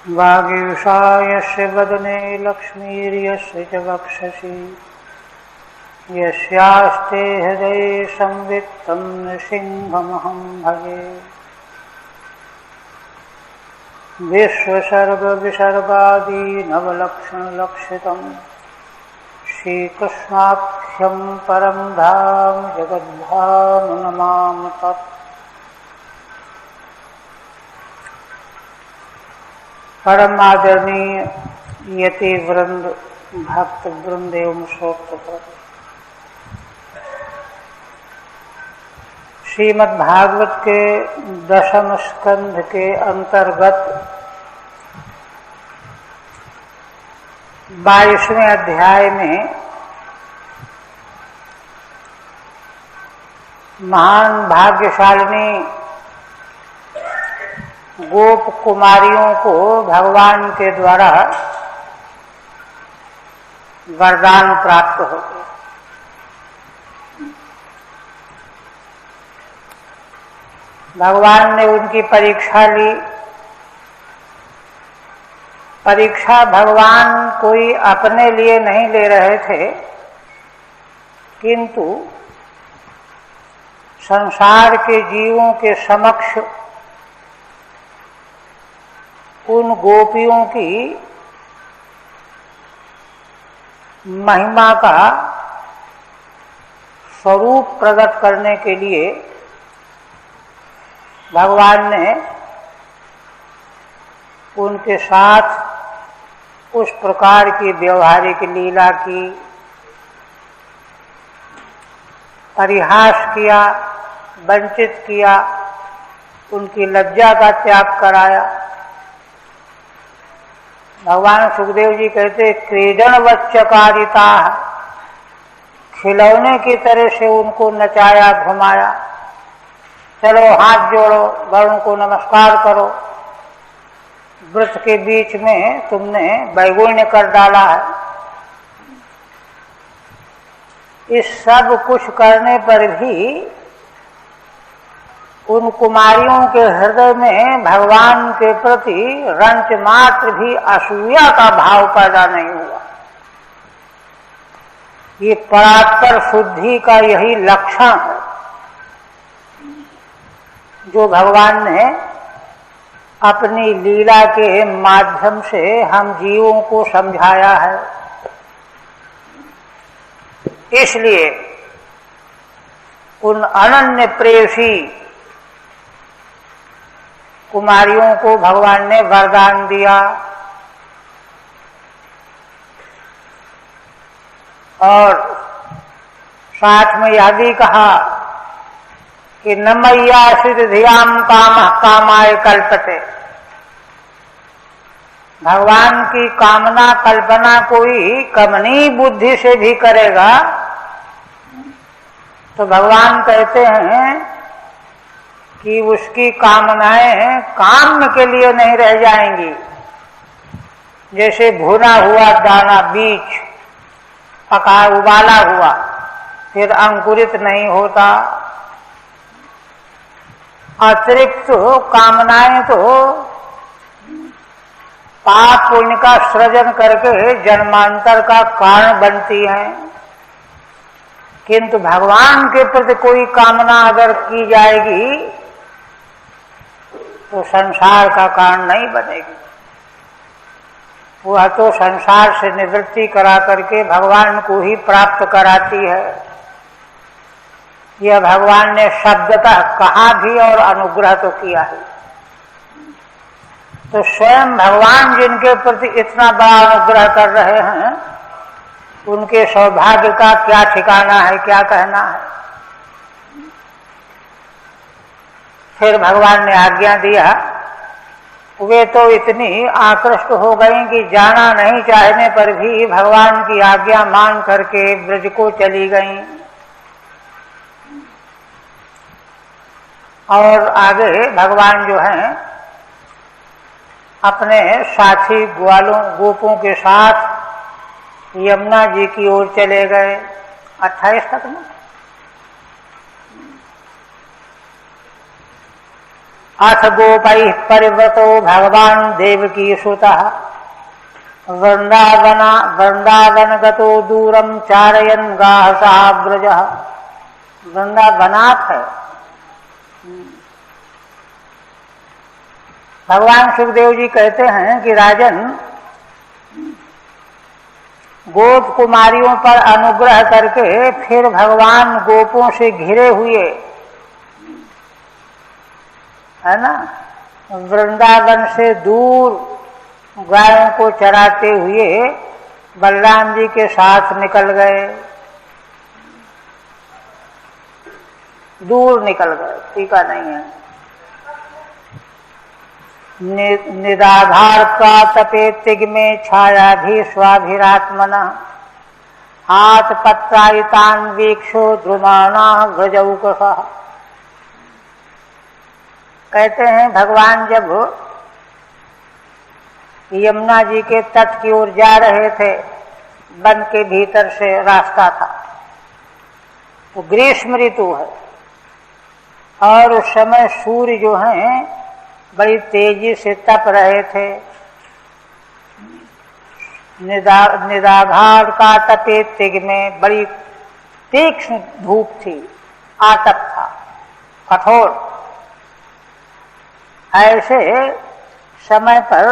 वागीशायस्य वदने लक्ष्मीर्यस्य च वक्षसि यस्यास्ते हृदये संवित्तं नृसिंहमहं भजे। विश्वसर्गविसर्गादि नवलक्षणलक्षितं श्रीकृष्णाख्यं परं धाम जगद्धाम नमामि तत्। परम आदरणीय यति वृंद, भक्त वृंद एवं श्रोतृ, श्रीमद् भागवत के दशम स्कंध के अंतर्गत 22वें अध्याय में महान भाग्यशालिनी गोप कुमारियों को भगवान के द्वारा वरदान प्राप्त हो गए। भगवान ने उनकी परीक्षा ली। परीक्षा भगवान कोई अपने लिए नहीं ले रहे थे, किंतु संसार के जीवों के समक्ष उन गोपियों की महिमा का स्वरूप प्रकट करने के लिए भगवान ने उनके साथ उस प्रकार की व्यवहारिक लीला की, परिहास किया, वंचित किया, उनकी लज्जा का त्याग कराया। भगवान सुखदेव जी कहते क्रीडनवच्चकारिता, खिलौने की तरह से उनको नचाया घुमाया। चलो हाथ जोड़ो, वरुण को नमस्कार करो, वृत्त के बीच में तुमने वैगुण्य कर डाला है। इस सब कुछ करने पर भी उन कुमारियों के हृदय में भगवान के प्रति रंच मात्र भी असूया का भाव पैदा नहीं हुआ। ये परात्पर शुद्धि का यही लक्षण है जो भगवान ने अपनी लीला के माध्यम से हम जीवों को समझाया है। इसलिए उन अनन्य प्रेयसी कुमारियों को भगवान ने वरदान दिया और साथ में यह भी कहा कि न मय्या सिद्धियाम कामः कामाय कल्पते। भगवान की कामना कल्पना कोई कमनी बुद्धि से भी करेगा तो भगवान कहते हैं कि उसकी कामनाएं काम के लिए नहीं रह जाएंगी। जैसे भुना हुआ दाना, बीज पका उबाला हुआ फिर अंकुरित नहीं होता। अतिरिक्त कामनाएं तो पाप पुण्य का सृजन करके जन्मांतर का कारण बनती हैं, किंतु भगवान के प्रति कोई कामना अगर की जाएगी तो संसार का कारण नहीं बनेगी। वह तो संसार से निवृत्ति करा करके भगवान को ही प्राप्त कराती है। यह भगवान ने शब्दतः कहा भी और अनुग्रह तो किया है। तो स्वयं भगवान जिनके प्रति इतना बड़ा अनुग्रह कर रहे हैं उनके सौभाग्य का क्या ठिकाना है, क्या कहना है। फिर भगवान ने आज्ञा दिया। वे तो इतनी आकृष्ट हो गई कि जाना नहीं चाहने पर भी भगवान की आज्ञा मान करके ब्रज को चली गईं। और आगे भगवान जो हैं अपने साथी ग्वालों गोपों के साथ यमुना जी की ओर चले गए। 28 तक ना अथ गोपैः परिव्रतो भगवान् देवकी सुतः वृंदावनगतो दूरम चारयन् गाहसा ब्रजः। वृंदावनाथ है। भगवान सुखदेव जी कहते हैं कि राजन, गोप कुमारियों पर अनुग्रह करके फिर भगवान गोपों से घिरे हुए, है ना, वृंदावन से दूर गायों को चराते हुए बलराम जी के साथ निकल गए, दूर निकल गए। टीका नहीं है। निराधार का तपे तिग्मे छाया भी स्वाभिरात्मना हाथ पत्रायितान वीक्षो द्रुमाना व्रजौकसा। कहते हैं भगवान जब यमुना जी के तट की ओर जा रहे थे, वन के भीतर से रास्ता था, तो ग्रीष्म ऋतु है और उस समय सूर्य जो हैं बड़ी तेजी से तप रहे थे। निराघार का तपे तिग में बड़ी तीक्ष्ण धूप थी, आतप था, कठोर। ऐसे समय पर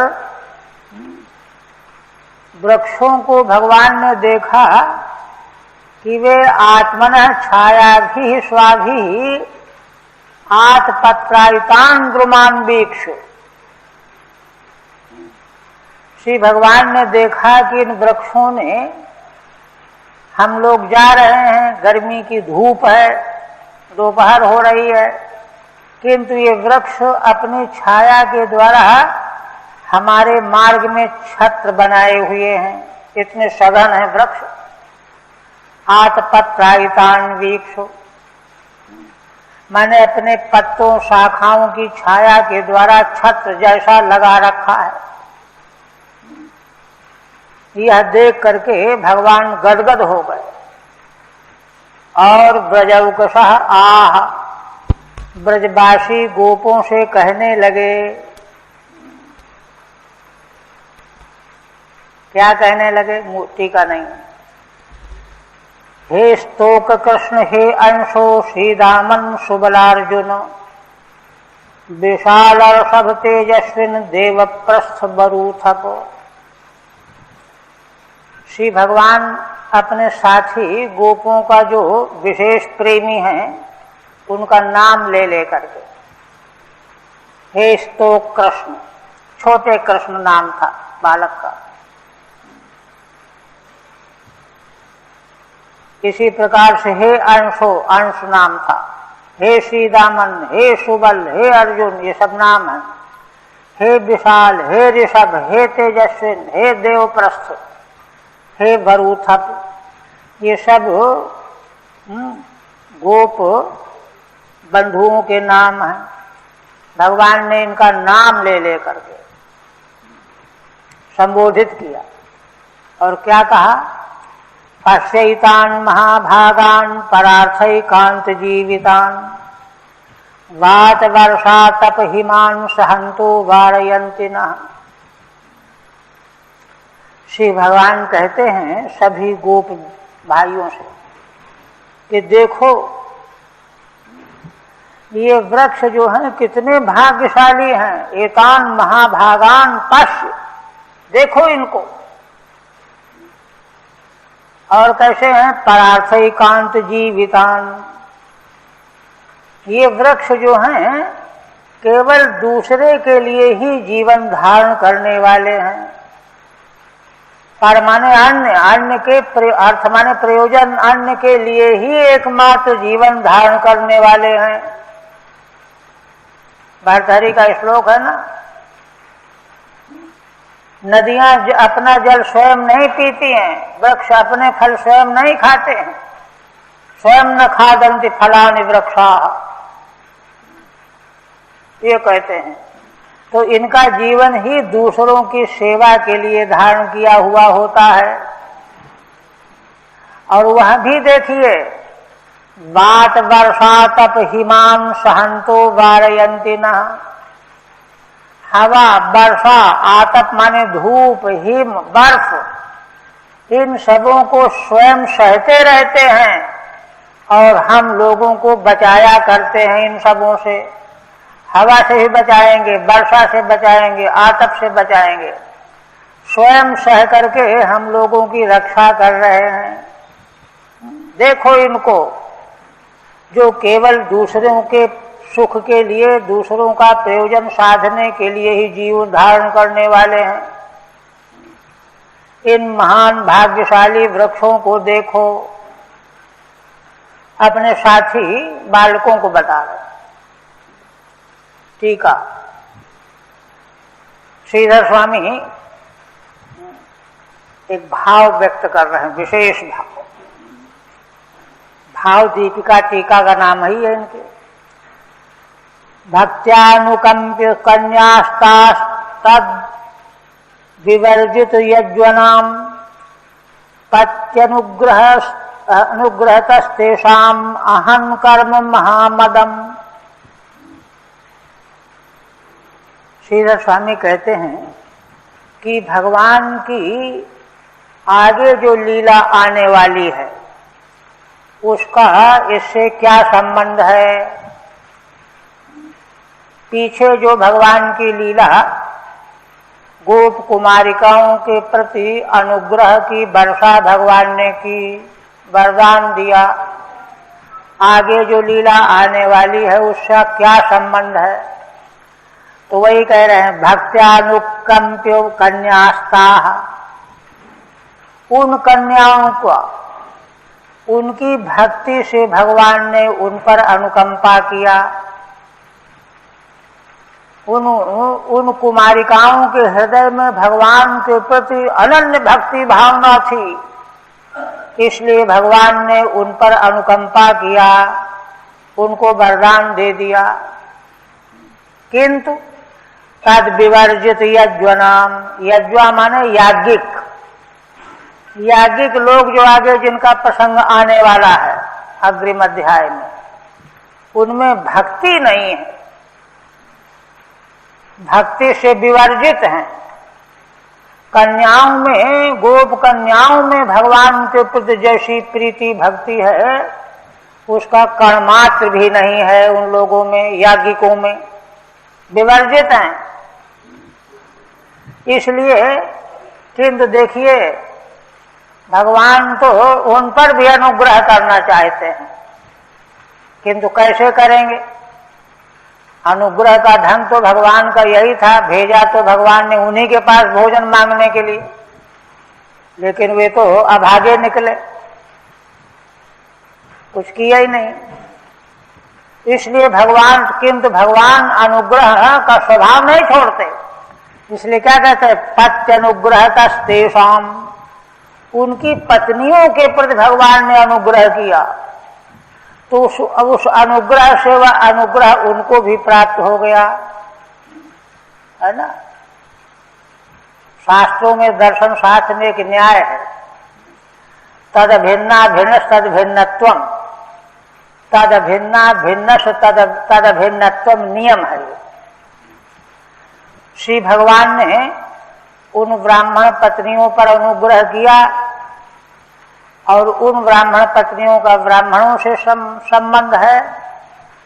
वृक्षों को भगवान ने देखा कि वे आत्मनः छाया भी स्वाभी आत्पत्रायितान द्रुमान वीक्षु। श्री भगवान ने देखा कि इन वृक्षों ने, हम लोग जा रहे हैं, गर्मी की धूप है, दोपहर हो रही है, किंतु ये वृक्ष अपनी छाया के द्वारा हमारे मार्ग में छत्र बनाए हुए हैं, इतने सघन है वृक्ष। आत्पत्रायितान वीक्षु, मैंने अपने पत्तों शाखाओं की छाया के द्वारा छत्र जैसा लगा रखा है। यह देख करके भगवान गदगद हो गए और ब्रजौकसः आह, ब्रजवासी गोपों से कहने लगे। क्या कहने लगे? टीका नहीं। हे स्तोक कृष्ण, हे अंशो श्रीरामन सुबलार्जुन, विशाल सब तेजस्विन देव प्रस्थ बरूथक। श्री भगवान अपने साथी गोपों का जो विशेष प्रेमी हैं, उनका नाम ले लेकर के, हे स्तोक कृष्ण, छोटे कृष्ण नाम था बालक का। इसी प्रकार से हे अंशो, अंश नाम था। हे श्रीदामन, हे सुबल, हे अर्जुन, ये सब नाम है। हे विशाल, हे ऋषभ, हे तेजस्विन, हे देवप्रस्थ, हे बरूथक, ये सब गोप बंधुओं के नाम हैं। भगवान ने इनका नाम ले लेकर के संबोधित किया और क्या कहा? पश्यैतान महाभागान परार्थैकांत जीवितान वात वर्षा तप हिमान सहंतो वारयन्ति नः। श्री भगवान कहते हैं सभी गोप भाइयों से कि देखो, ये वृक्ष जो हैं कितने भाग्यशाली हैं। एतान महाभागान पश्य, देखो इनको। और कैसे हैं? परार्थैकांत जीवितान, ये वृक्ष जो हैं केवल दूसरे के लिए ही जीवन धारण करने वाले हैं। पर माने अन्य, अन्य के अर्थ माने प्रयोजन, अन्य के लिए ही एकमात्र जीवन धारण करने वाले हैं। भरतहरि का श्लोक है ना, नदियां अपना जल स्वयं नहीं पीती हैं, वृक्ष अपने फल स्वयं नहीं खाते हैं। स्वयं न खादन्ति फलानि वृक्षाः, ये कहते हैं। तो इनका जीवन ही दूसरों की सेवा के लिए धारण किया हुआ होता है। और वह भी देखिए, वात वर्षा तप हिमाम सहंतो वारयन्ति नः, हवा, वर्षा, आतप माने धूप, हिम, बर्फ, इन सबों को स्वयं सहते रहते हैं और हम लोगों को बचाया करते हैं इन सबों से। हवा से भी बचाएंगे, वर्षा से बचाएंगे, आतप से बचाएंगे, स्वयं सह करके हम लोगों की रक्षा कर रहे हैं। देखो इनको, जो केवल दूसरों के सुख के लिए, दूसरों का प्रयोजन साधने के लिए ही जीवन धारण करने वाले हैं। इन महान भाग्यशाली वृक्षों को देखो, अपने साथी बालकों को बता रहे। टीका श्रीधर स्वामी एक भाव व्यक्त कर रहे हैं, विशेष भाव। भाव दीपिका टीका का नाम ही है इनके। भक्त्यानुकंप्य कन्यास्ता तद विवर्जित यज्वनाम अनुग्रहतस्तेषाम अहं कर्म महामदम। श्रीधर स्वामी कहते हैं कि भगवान की आगे जो लीला आने वाली है उसका इससे क्या संबंध है। पीछे जो भगवान की लीला गोप कुमारिकाओं के प्रति अनुग्रह की वर्षा भगवान ने की, वरदान दिया, आगे जो लीला आने वाली है उसका क्या संबंध है। तो वही कह रहे हैं, भक्त्यानुकंप्यो कन्यास्ताः, उन कन्याओं को उनकी भक्ति से भगवान ने उन पर अनुकंपा किया। उन कुमारिकाओं के हृदय में भगवान के प्रति अनन्य भक्ति भावना थी, इसलिए भगवान ने उन पर अनुकंपा किया, उनको वरदान दे दिया। किंतु तद विवर्जित यज्वनाम, यज्वा माने याज्ञिक, याज्ञिक लोग जो आगे जिनका प्रसंग आने वाला है अग्रिम अध्याय में, उनमें भक्ति नहीं है, भक्ति से विवर्जित हैं। कन्याओं में, गोप कन्याओं में भगवान के प्रति जैसी प्रीति भक्ति है उसका कणमात्र भी नहीं है उन लोगों में, याज्ञिकों में, विवर्जित हैं। इसलिए किंतु देखिए भगवान तो उन पर भी अनुग्रह करना चाहते हैं, किंतु कैसे करेंगे। अनुग्रह का ढंग तो भगवान का यही था, भेजा तो भगवान ने उन्हीं के पास भोजन मांगने के लिए, लेकिन वे तो अभागे निकले, कुछ किया ही नहीं। इसलिए भगवान, किंतु भगवान अनुग्रह का स्वभाव नहीं छोड़ते, इसलिए क्या कहते हैं, पत्यनुग्रहतस्तेषाम, उनकी पत्नियों के प्रति भगवान ने अनुग्रह किया, तो उस अनुग्रह से वह अनुग्रह उनको भी प्राप्त हो गया, है ना। शास्त्रों में, दर्शन शास्त्र में एक न्याय है, तद भिन्ना भिन्न तद भिन्नत्वम, तद भिन्ना भिन्न तद भिन्नत्वम नियम है। श्री भगवान ने उन ब्राह्मण पत्नियों पर अनुग्रह किया और उन ब्राह्मण पत्नियों का ब्राह्मणों से संबंध है,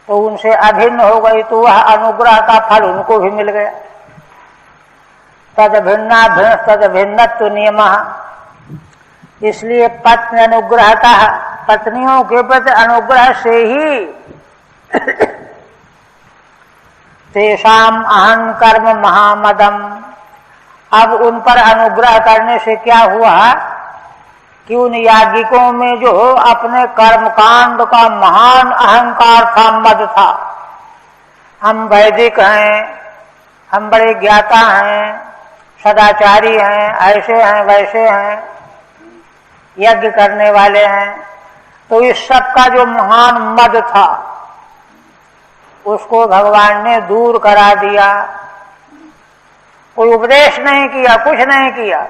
तो उनसे अभिन्न हो गई, तो वह अनुग्रह का फल उनको भी मिल गया। तद भिन्ना भिन्न तद भिन्नत्व नियमः, इसलिए पत्नी अनुग्रहता, पत्नियों के प्रति अनुग्रह से ही तेषाम अहं कर्म महामदम। अब उन पर अनुग्रह करने से क्या हुआ कि उन याज्ञिकों में जो अपने कर्मकांड का महान अहंकार था, मद था, हम वैदिक हैं, हम बड़े ज्ञाता हैं, सदाचारी हैं, ऐसे हैं वैसे हैं, यज्ञ करने वाले हैं, तो इस सब का जो महान मद था उसको भगवान ने दूर करा दिया। कोई उपदेश नहीं किया, कुछ नहीं किया,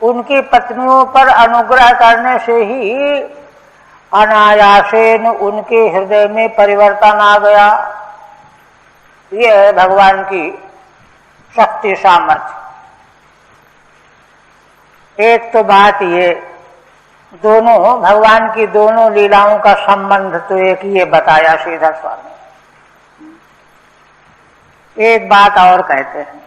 उनकी पत्नियों पर अनुग्रह करने से ही अनायासेन उनके हृदय में परिवर्तन आ गया। ये है भगवान की शक्ति सामर्थ्य। एक तो बात ये, दोनों भगवान की दोनों लीलाओं का संबंध तो एक ये बताया श्रीधर स्वामी। एक बात और कहते हैं,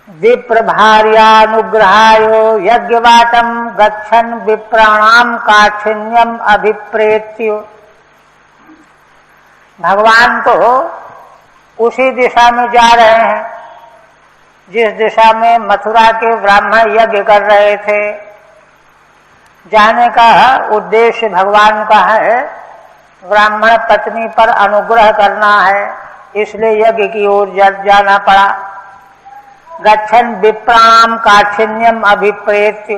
विप्र भार्यानुग्रहाय यज्ञवाटम गच्छन विप्राणाम काठिन्यम अभिप्रेत्य। भगवान तो उसी दिशा में जा रहे हैं जिस दिशा में मथुरा के ब्राह्मण यज्ञ कर रहे थे। जाने का उद्देश्य भगवान का है ब्राह्मण पत्नी पर अनुग्रह करना है, इसलिए यज्ञ की ओर जाना पड़ा। गच्छन विप्राम काठिन्यम अभिप्रेत्य।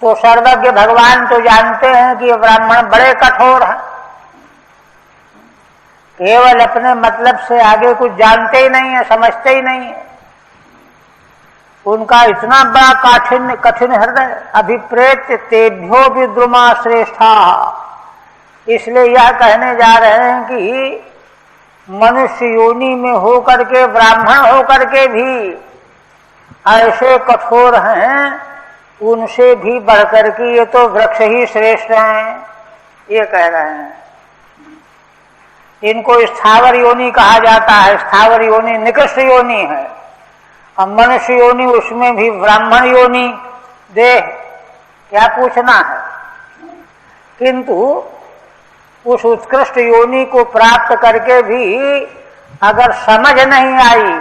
तो सर्वज्ञ भगवान तो जानते हैं कि ब्राह्मण बड़े कठोर हैं, केवल अपने मतलब से आगे कुछ जानते ही नहीं है, समझते ही नहीं है। उनका इतना बड़ा कठिन हृदय। अभिप्रेत्य तेभ्यो विद्रुमा श्रेष्ठा। इसलिए यह कहने जा रहे हैं कि मनुष्य योनि में होकर के, ब्राह्मण होकर के भी ऐसे कठोर हैं, उनसे भी बढ़कर के ये तो वृक्ष ही श्रेष्ठ हैं, ये कह रहे हैं। इनको स्थावर योनि कहा जाता है। स्थावर योनि निकृष्ट योनि है, और मनुष्य योनि उसमें भी ब्राह्मण योनि देह, क्या पूछना है। किंतु उस उत्कृष्ट योनि को प्राप्त करके भी अगर समझ नहीं आई,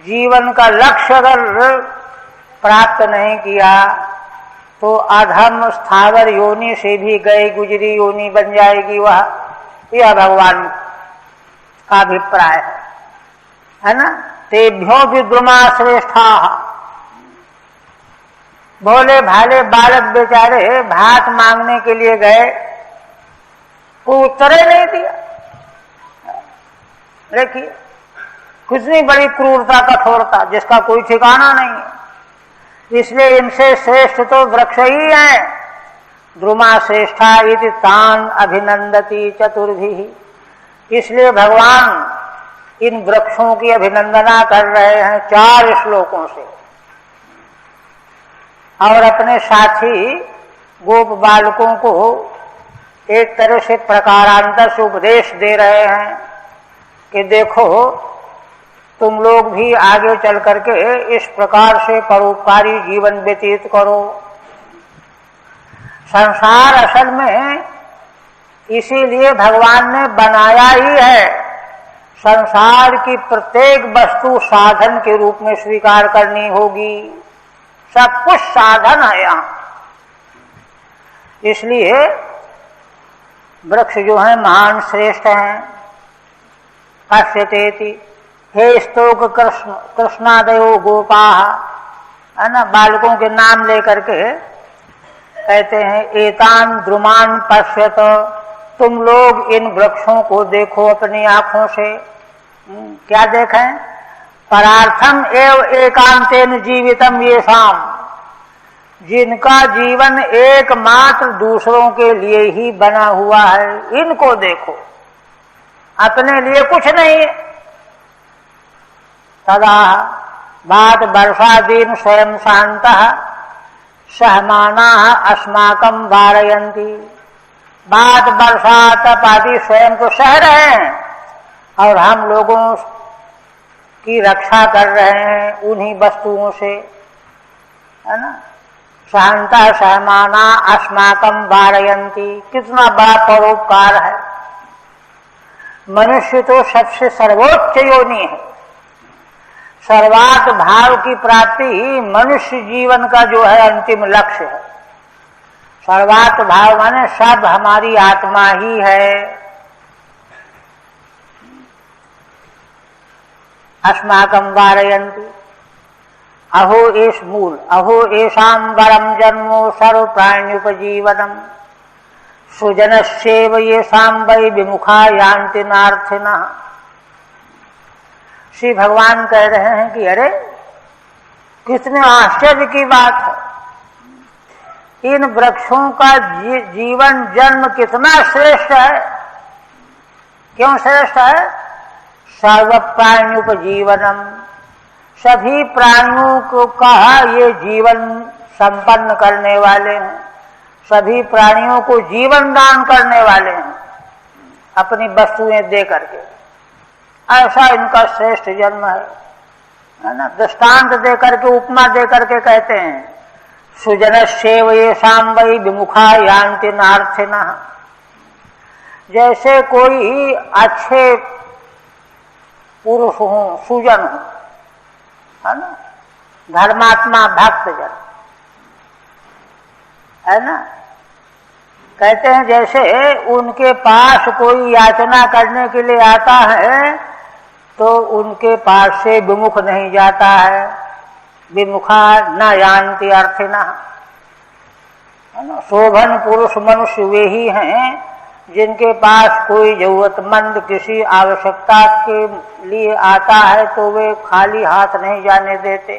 जीवन का लक्ष्य अगर प्राप्त नहीं किया, तो अधम स्थावर योनि से भी गई गुजरी योनि बन जाएगी वह। यह भगवान का अभिप्राय है ना। तेभ्यो विद्रुमा श्रेष्ठा। भोले भाले बालक बेचारे भात मांगने के लिए गए, वो उत्तर ही नहीं दिया। देखिए कितनी बड़ी क्रूरता, कठोरता, जिसका कोई ठिकाना नहीं है। इसलिए इनसे श्रेष्ठ तो वृक्ष ही है। द्रुमा श्रेष्ठा इति तान अभिनंदती चतुर्भिः। इसलिए भगवान इन वृक्षों की अभिनंदना कर रहे हैं 4 श्लोकों से, और अपने साथी गोप बालकों को एक तरह से प्रकारांतर से उपदेश दे रहे हैं कि देखो तुम लोग भी आगे चल करके इस प्रकार से परोपकारी जीवन व्यतीत करो। संसार असल में इसीलिए भगवान ने बनाया ही है। संसार की प्रत्येक वस्तु साधन के रूप में स्वीकार करनी होगी। सब कुछ साधन है यहाँ। इसलिए वृक्ष जो है महान श्रेष्ठ हैं। पश्यतेति हे स्तोक कृष्णादयो गोपाः, है ना। बालकों के नाम लेकर के कहते हैं एतान द्रुमान पश्यत। तुम लोग इन वृक्षों को देखो अपनी आंखों से। क्या देखें? परार्थम एव एकांतेन जीवितम येषाम। जिनका जीवन एकमात्र दूसरों के लिए ही बना हुआ है, इनको देखो, अपने लिए कुछ नहीं है। तदा बात वर्षादीन स्वयं शांतः सहमानाः अस्माकं वारयन्ति। बात वर्षा तप आदि स्वयं तो सह रहे हैं और हम लोगों की रक्षा कर रहे हैं उन्हीं वस्तुओं से, है ना। शांता सहमाना अस्माकं वारयन्ति। कितना बड़ा परोपकार है। मनुष्य तो सबसे सर्वोच्च योनि है। सर्वात्म भाव की प्राप्ति ही मनुष्य जीवन का जो है अंतिम लक्ष्य है। सर्वात्म भाव माने सब हमारी आत्मा ही है। अस्माकं वारयन्ति। अहो एष मूल अहो एषां वरम जन्मो सर्व प्राण्युपजीवनम सुजनस्येव येषां वै विमुखा यान्ति नार्थिनः। श्री भगवान कह रहे हैं कि अरे कितने आश्चर्य की बात है। इन वृक्षों का जीवन जन्म कितना श्रेष्ठ है। क्यों श्रेष्ठ है? सर्व प्राणी उपजीवनम, सभी प्राणियों को कहा ये जीवन संपन्न करने वाले हैं, सभी प्राणियों को जीवन दान करने वाले हैं अपनी वस्तुएं दे करके। ऐसा इनका श्रेष्ठ जन्म है ना। दृष्टांत दे करके, उपमा दे करके कहते हैं, सुजनस्येव येषां वै विमुखा यान्ति नार्थिनः। जैसे कोई अच्छे पुरुष हों, सुजन हो, है ना, धर्मात्मा भक्तजन, है ना, कहते हैं जैसे उनके पास कोई याचना करने के लिए आता है तो उनके पास से विमुख नहीं जाता है। विमुखा न यान्ति अर्थिनः, है ना। शोभन पुरुष मनुष्य वे ही हैं जिनके पास कोई जरूरतमंद किसी आवश्यकता के लिए आता है तो वे खाली हाथ नहीं जाने देते।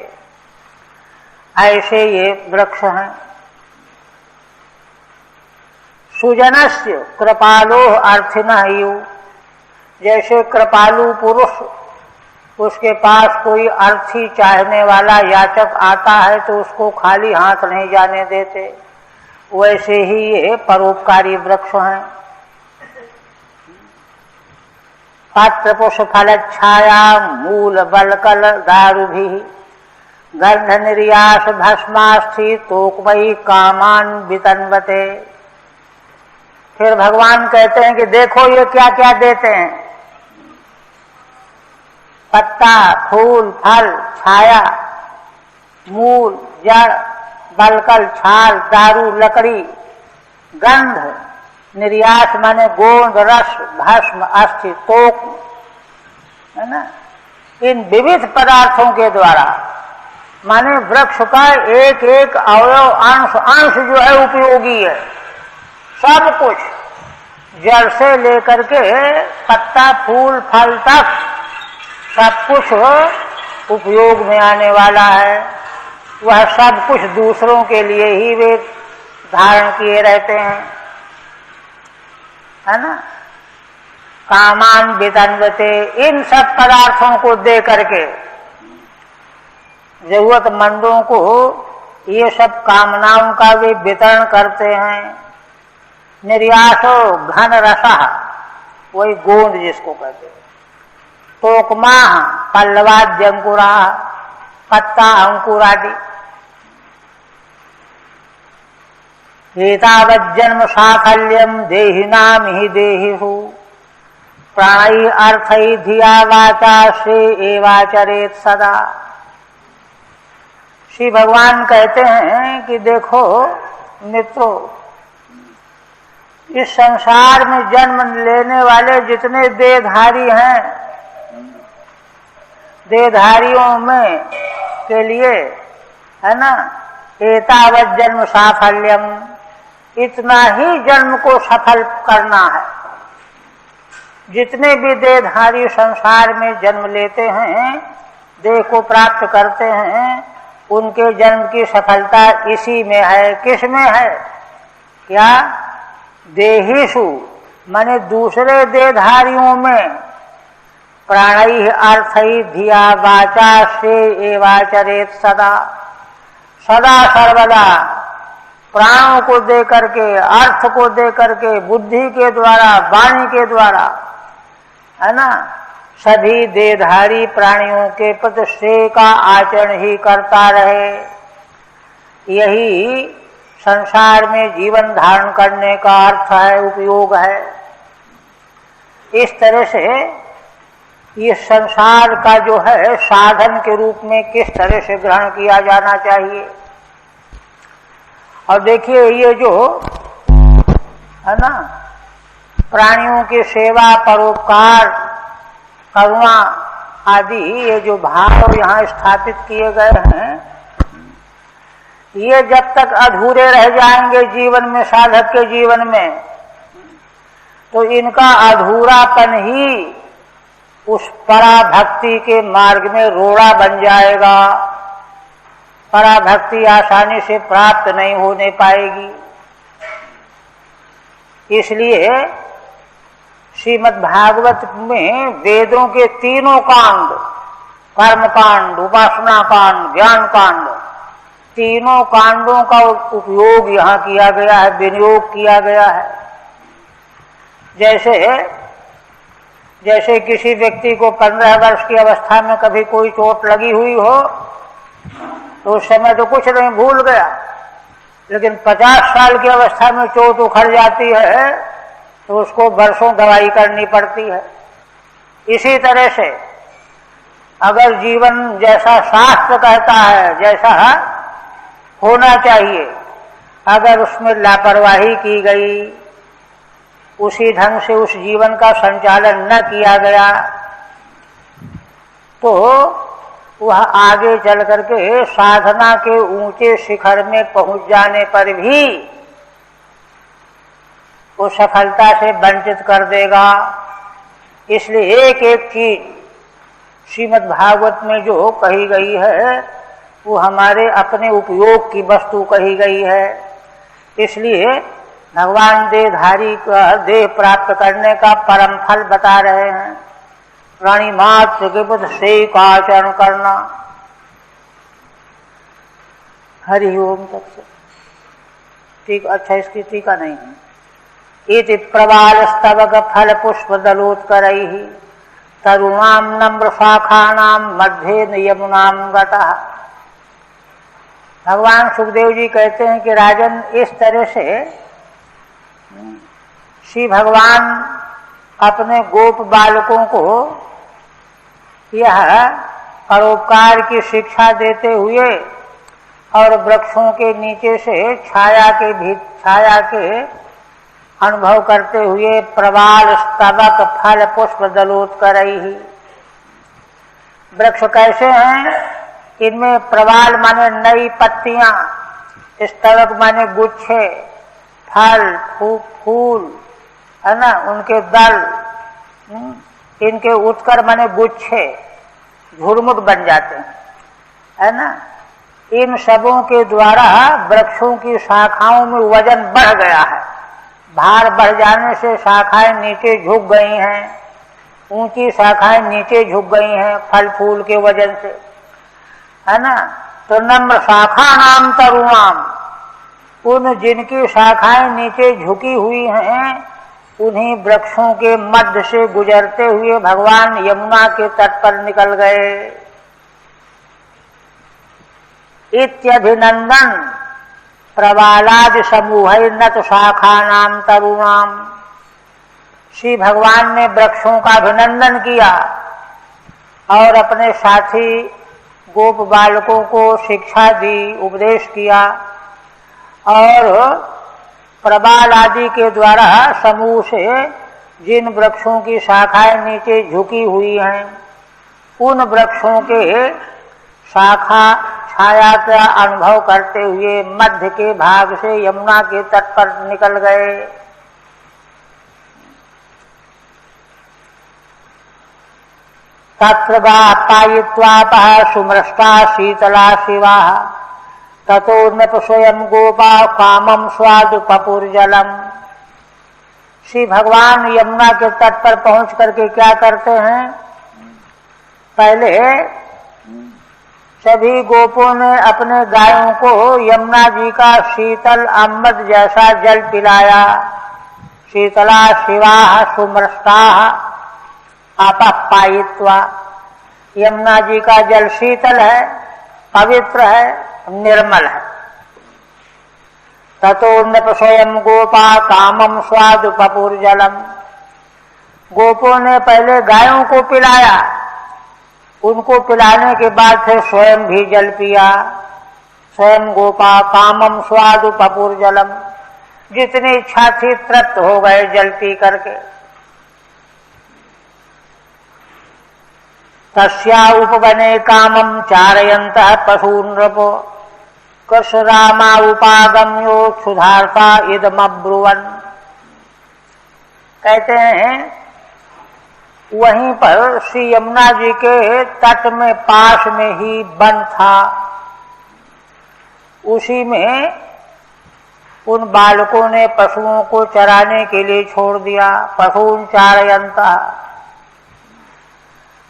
ऐसे ये वृक्ष हैं। सुजनस्य कृपालो अर्थिनः इव, जैसे कृपालु पुरुष, उसके पास कोई अर्थी चाहने वाला याचक आता है तो उसको खाली हाथ नहीं जाने देते, वैसे ही ये परोपकारी वृक्ष हैं। पत्र पुष्प फल छाया मूल बलकल दारुभि गंध निर्यास भस्मास्थि तोकमयी कामान वितन्वते। फिर भगवान कहते हैं कि देखो ये क्या क्या देते हैं, पत्ता, फूल, फल, छाया, मूल, जड़, बलकल, छाल, दारू, लकड़ी, गंध, निर्यास माने गोंद, रस, भस्म, अस्थि, तोक, है ना। इन विविध पदार्थों के द्वारा माने वृक्ष का एक एक अवयव अंश अंश जो है उपयोगी है। सब कुछ जड़ से लेकर के पत्ता, फूल, फल तक सब कुछ उपयोग में आने वाला है। वह सब कुछ दूसरों के लिए ही वे धारण किए रहते हैं, है ना। कामान वितन्वते, इन सब पदार्थों को दे करके जरूरतमंदों को ये सब कामनाओं का वे वितरण करते हैं। निर्यासो घन रसा, वही गोंद जिसको कहते हैं। तोकमा पल्लवाद्य अंकुरा, पत्ता, अंकुर आदि। एतावज्जन्म साफल्यम देहिनाम ही देहिषु प्राणै अर्थै धिया वाचा से एवाचरेत सदा। श्री भगवान कहते हैं कि देखो मित्रों, इस संसार में जन्म लेने वाले जितने देहधारी हैं, देहधारियों में के लिए, है ना, एतावत जन्म साफल्यम, इतना ही जन्म को सफल करना है। जितने भी देहधारी संसार में जन्म लेते हैं, देह को प्राप्त करते हैं, उनके जन्म की सफलता इसी में है। किस में है? क्या? देहिषु माने दूसरे देहधारियों में, प्राणै अर्थै धिया वाचा से एवाचरेत सदा, सदा सर्वदा प्राणों को दे करके, अर्थ को दे करके, बुद्धि के द्वारा, वाणी के द्वारा, है ना, सभी देहधारी प्राणियों के प्रति श्रेय का आचरण ही करता रहे। यही संसार में जीवन धारण करने का अर्थ है, उपयोग है। इस तरह से ये संसार का जो है साधन के रूप में किस तरह से ग्रहण किया जाना चाहिए। और देखिए ये जो है ना, प्राणियों की सेवा, परोपकार, करुणा आदि ये जो भाव यहाँ स्थापित किए गए हैं, ये जब तक अधूरे रह जाएंगे जीवन में, साधक के जीवन में, तो इनका अधूरापन ही उस पराभक्ति के मार्ग में रोड़ा बन जाएगा। पराभक्ति आसानी से प्राप्त नहीं होने पाएगी। इसलिए श्रीमद् भागवत में वेदों के तीनों कांड, कर्म कांड, उपासना कांड, ज्ञान कांड, तीनों कांडों का उपयोग यहाँ किया गया है, विनियोग किया गया है। जैसे किसी व्यक्ति को 15 वर्ष की अवस्था में कभी कोई चोट लगी हुई हो तो उस समय तो कुछ नहीं, भूल गया, लेकिन 50 साल की अवस्था में चोट उखड़ जाती है तो उसको वर्षों दवाई करनी पड़ती है। इसी तरह से अगर जीवन जैसा शास्त्र कहता है, जैसा होना चाहिए, अगर उसमें लापरवाही की गई, उसी ढंग से उस जीवन का संचालन न किया गया, तो वह आगे चल करके साधना के ऊंचे शिखर में पहुंच जाने पर भी वो सफलता से वंचित कर देगा। इसलिए एक एक चीज श्रीमद् भागवत में जो कही गई है वो हमारे अपने उपयोग की वस्तु कही गई है। इसलिए भगवान देहधारी का देह प्राप्त करने का परम फल बता रहे हैं। प्राणी मात्र के बुद्ध से का आचरण करना। हरि ओम तत्सत। ठीक, अच्छा इसकी टीका नहीं है। इति प्रबाल स्तवक फल पुष्प दलोत्करैहि तरुणाम नम्र शाखानाम मध्य यमुनाम गतः। भगवान सुखदेव जी कहते हैं कि राजन, इस तरह से श्री भगवान अपने गोप बालकों को यह परोपकार की शिक्षा देते हुए और वृक्षों के नीचे से छाया के अनुभव करते हुए प्रबाल स्तबक फल पुष्प दलोत्करैहि। वृक्ष कैसे हैं? इनमें प्रबाल माने नई पत्तियां, स्तबक माने गुच्छे, फल फूल है ना, उनके दल, इनके उत्कर माने गुच्छे, झुरमुट बन जाते हैं, है ना। इन सबों के द्वारा वृक्षों की शाखाओं में वजन बढ़ गया है। भार बढ़ जाने से शाखाएं नीचे झुक गई हैं, ऊंची शाखाएं नीचे झुक गई हैं फल फूल के वजन से, है ना। तो नम्र शाखा नाम तरुणाम, उन जिनकी शाखाएं नीचे झुकी हुई हैं उन्हीं वृक्षों के मध्य से गुजरते हुए भगवान यमुना के तट पर निकल गए। इत्यभिनंदन प्रबालादि समूह नत शाखा नाम तरुणाम। श्री भगवान ने वृक्षों का अभिनंदन किया और अपने साथी गोप बालकों को शिक्षा दी, उपदेश किया और प्रबाल आदि के द्वारा समूह से जिन वृक्षों की शाखाएं नीचे झुकी हुई हैं उन वृक्षों के शाखा छाया का अनुभव करते हुए मध्य के भाग से यमुना के तट पर निकल गए। तत्र पायित्वापः सुमृष्टा शीतला शिवा ततो नृप स्वयं गोपा कामम स्वादु पपुर्जलम। श्री भगवान यमुना के तट पर पहुंच करके क्या करते हैं? पहले सभी गोपों ने अपने गायों को यमुना जी का शीतल अमृत जैसा जल पिलाया। शीतला शिवा सुमृष्टा अपपायित्वा। यमुना जी का जल शीतल है, पवित्र है, निर्मल है। ततो नृप स्वयं गोपा कामम स्वादु पपुर्जलम। गोपों ने पहले गायों को पिलाया, उनको पिलाने के बाद फिर स्वयं भी जल पिया। स्वयं गोपा कामम स्वादु पपुर्जलम। जितनी इच्छा थी तृप्त हो गए जल पी करके। तस्या उपवने कामम चारयन्तः पशून् नृपो कृष्ण रामा उपागम्यो क्षुधार्ता इदमब्रुवन्। कहते हैं वहीं पर श्री यमुना जी के तट में पास में ही वन था। उसी में उन बालकों ने पशुओं को चराने के लिए छोड़ दिया। पशून चारयंता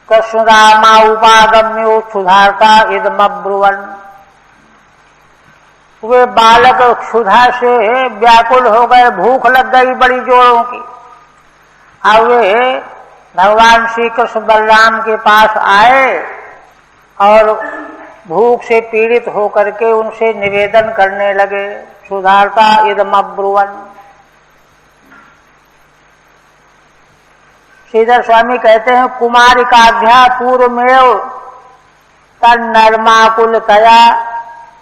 कृष्णरामा उपागम्यो क्षुधार्ता इदमब्रुवन्। वे बालक क्षुधा से व्याकुल हो गए, भूख लग गई बड़ी जोरों की। अब वे भगवान श्री कृष्ण बलराम के पास आए और भूख से पीड़ित होकर के उनसे निवेदन करने लगे। क्षुधार्ता इदमब्रुवन्। श्रीधर स्वामी कहते हैं, कुमारिकाभ्या पूर्वमेव तन्नर्माकुलतया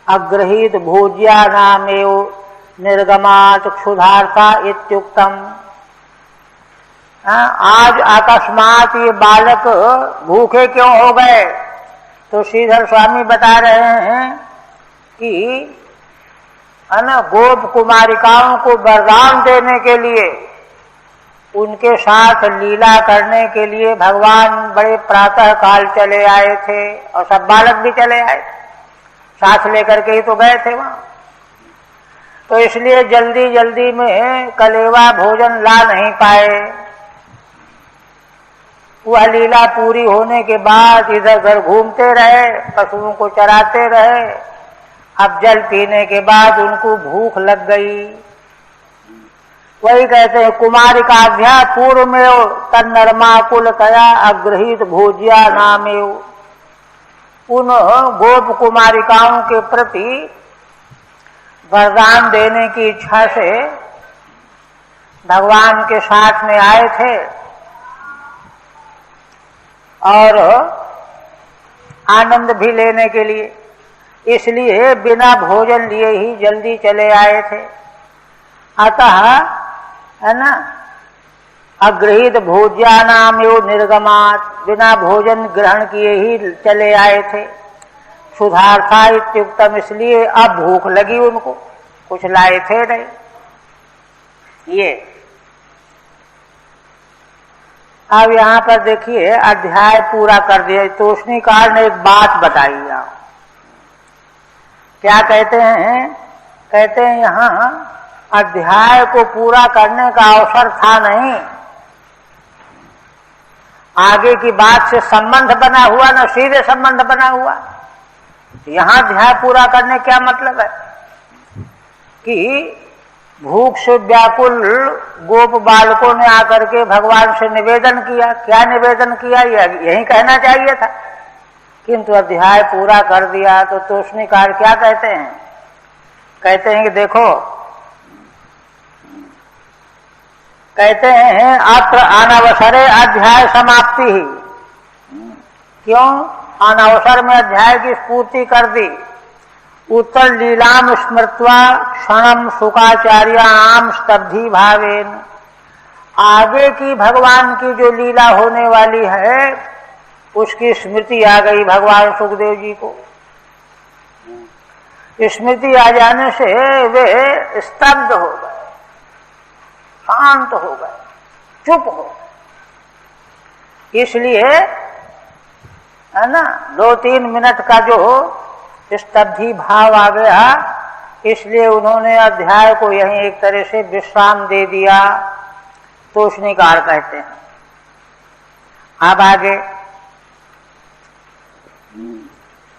अग्रहीत भोज्या नामेव निर्गमात क्षुधार्ता इत्युक्तम। आज अकस्मात ये बालक भूखे क्यों हो गए? तो श्रीधर स्वामी बता रहे हैं कि गोप कुमारिकाओं को वरदान देने के लिए, उनके साथ लीला करने के लिए भगवान बड़े प्रातः काल चले आए थे और सब बालक भी चले आए थे, साथ लेकर के ही तो गए थे वहां। तो इसलिए जल्दी जल्दी में कलेवा भोजन ला नहीं पाए। वह लीला पूरी होने के बाद इधर उधर घूमते रहे, पशुओं को चराते रहे। अब जल पीने के बाद उनको भूख लग गई। वही कहते हैं, कुमारिकाभ्या पूर्वमेव तन्नर्माकुलतया अग्रहीत भोज्या नामेव। उन गोप कुमारिकाओं के प्रति वरदान देने की इच्छा से भगवान के साथ में आए थे और आनंद भी लेने के लिए, इसलिए बिना भोजन लिए ही जल्दी चले आए थे। अतः है ना, अग्रहीत भोज्यानामेव निर्गमात, बिना भोजन ग्रहण किए ही चले आए थे। क्षुधार्था इत्युक्तम, इसलिए अब भूख लगी उनको, कुछ लाए थे नहीं। ये अब यहाँ पर देखिए अध्याय पूरा कर दिया। तोषणीकार ने एक बात बताई यहाँ, क्या कहते हैं? कहते हैं यहाँ अध्याय को पूरा करने का अवसर था नहीं, आगे की बात से संबंध बना हुआ, न सीधे संबंध बना हुआ। यहाँ अध्याय पूरा करने क्या मतलब है कि भूख से व्याकुल गोप बालकों ने आकर के भगवान से निवेदन किया। क्या निवेदन किया? यही कहना चाहिए था, किंतु अध्याय पूरा कर दिया। तो तोषणीकार क्या कहते हैं? कहते हैं कि देखो, कहते हैं अत्र अनवसरे अध्याय समाप्ति ही। क्यों? अनवसर में अध्याय की स्फूर्ति कर दी। उत्तर लीलाम स्मृत्वा क्षणम शुकाचार्याम स्तब्धि भावेन। आगे की भगवान की जो लीला होने वाली है उसकी स्मृति आ गई भगवान सुखदेव जी को। स्मृति आ जाने से वे स्तब्ध हो गए, शांत हो गए, चुप हो गए। इसलिए है ना, 2-3 मिनट का जो स्तब्धि भाव आ गया, इसलिए उन्होंने अध्याय को यहीं एक तरह से विश्राम दे दिया, तोषणीकार कहते हैं। अब आगे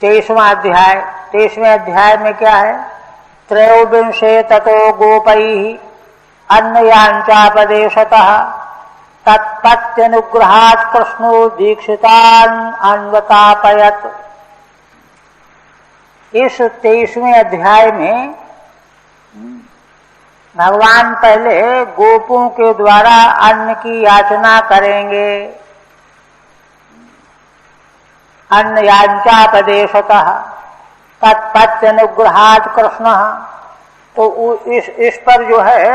23वां अध्याय। 23वें अध्याय में क्या है? त्रयोविंशे ततो गोपैः अन्नयाञ्चापदेशतः तत्पत्यनुग्रहात् कृष्णो दीक्षितान् अन्वतापयत्। इस 23वें अध्याय में भगवान पहले गोपों के द्वारा अन्न की याचना करेंगे। अन्नयाञ्चापदेशतः तत्पत्यनुग्रहात् कृष्णः। तो इस पर जो है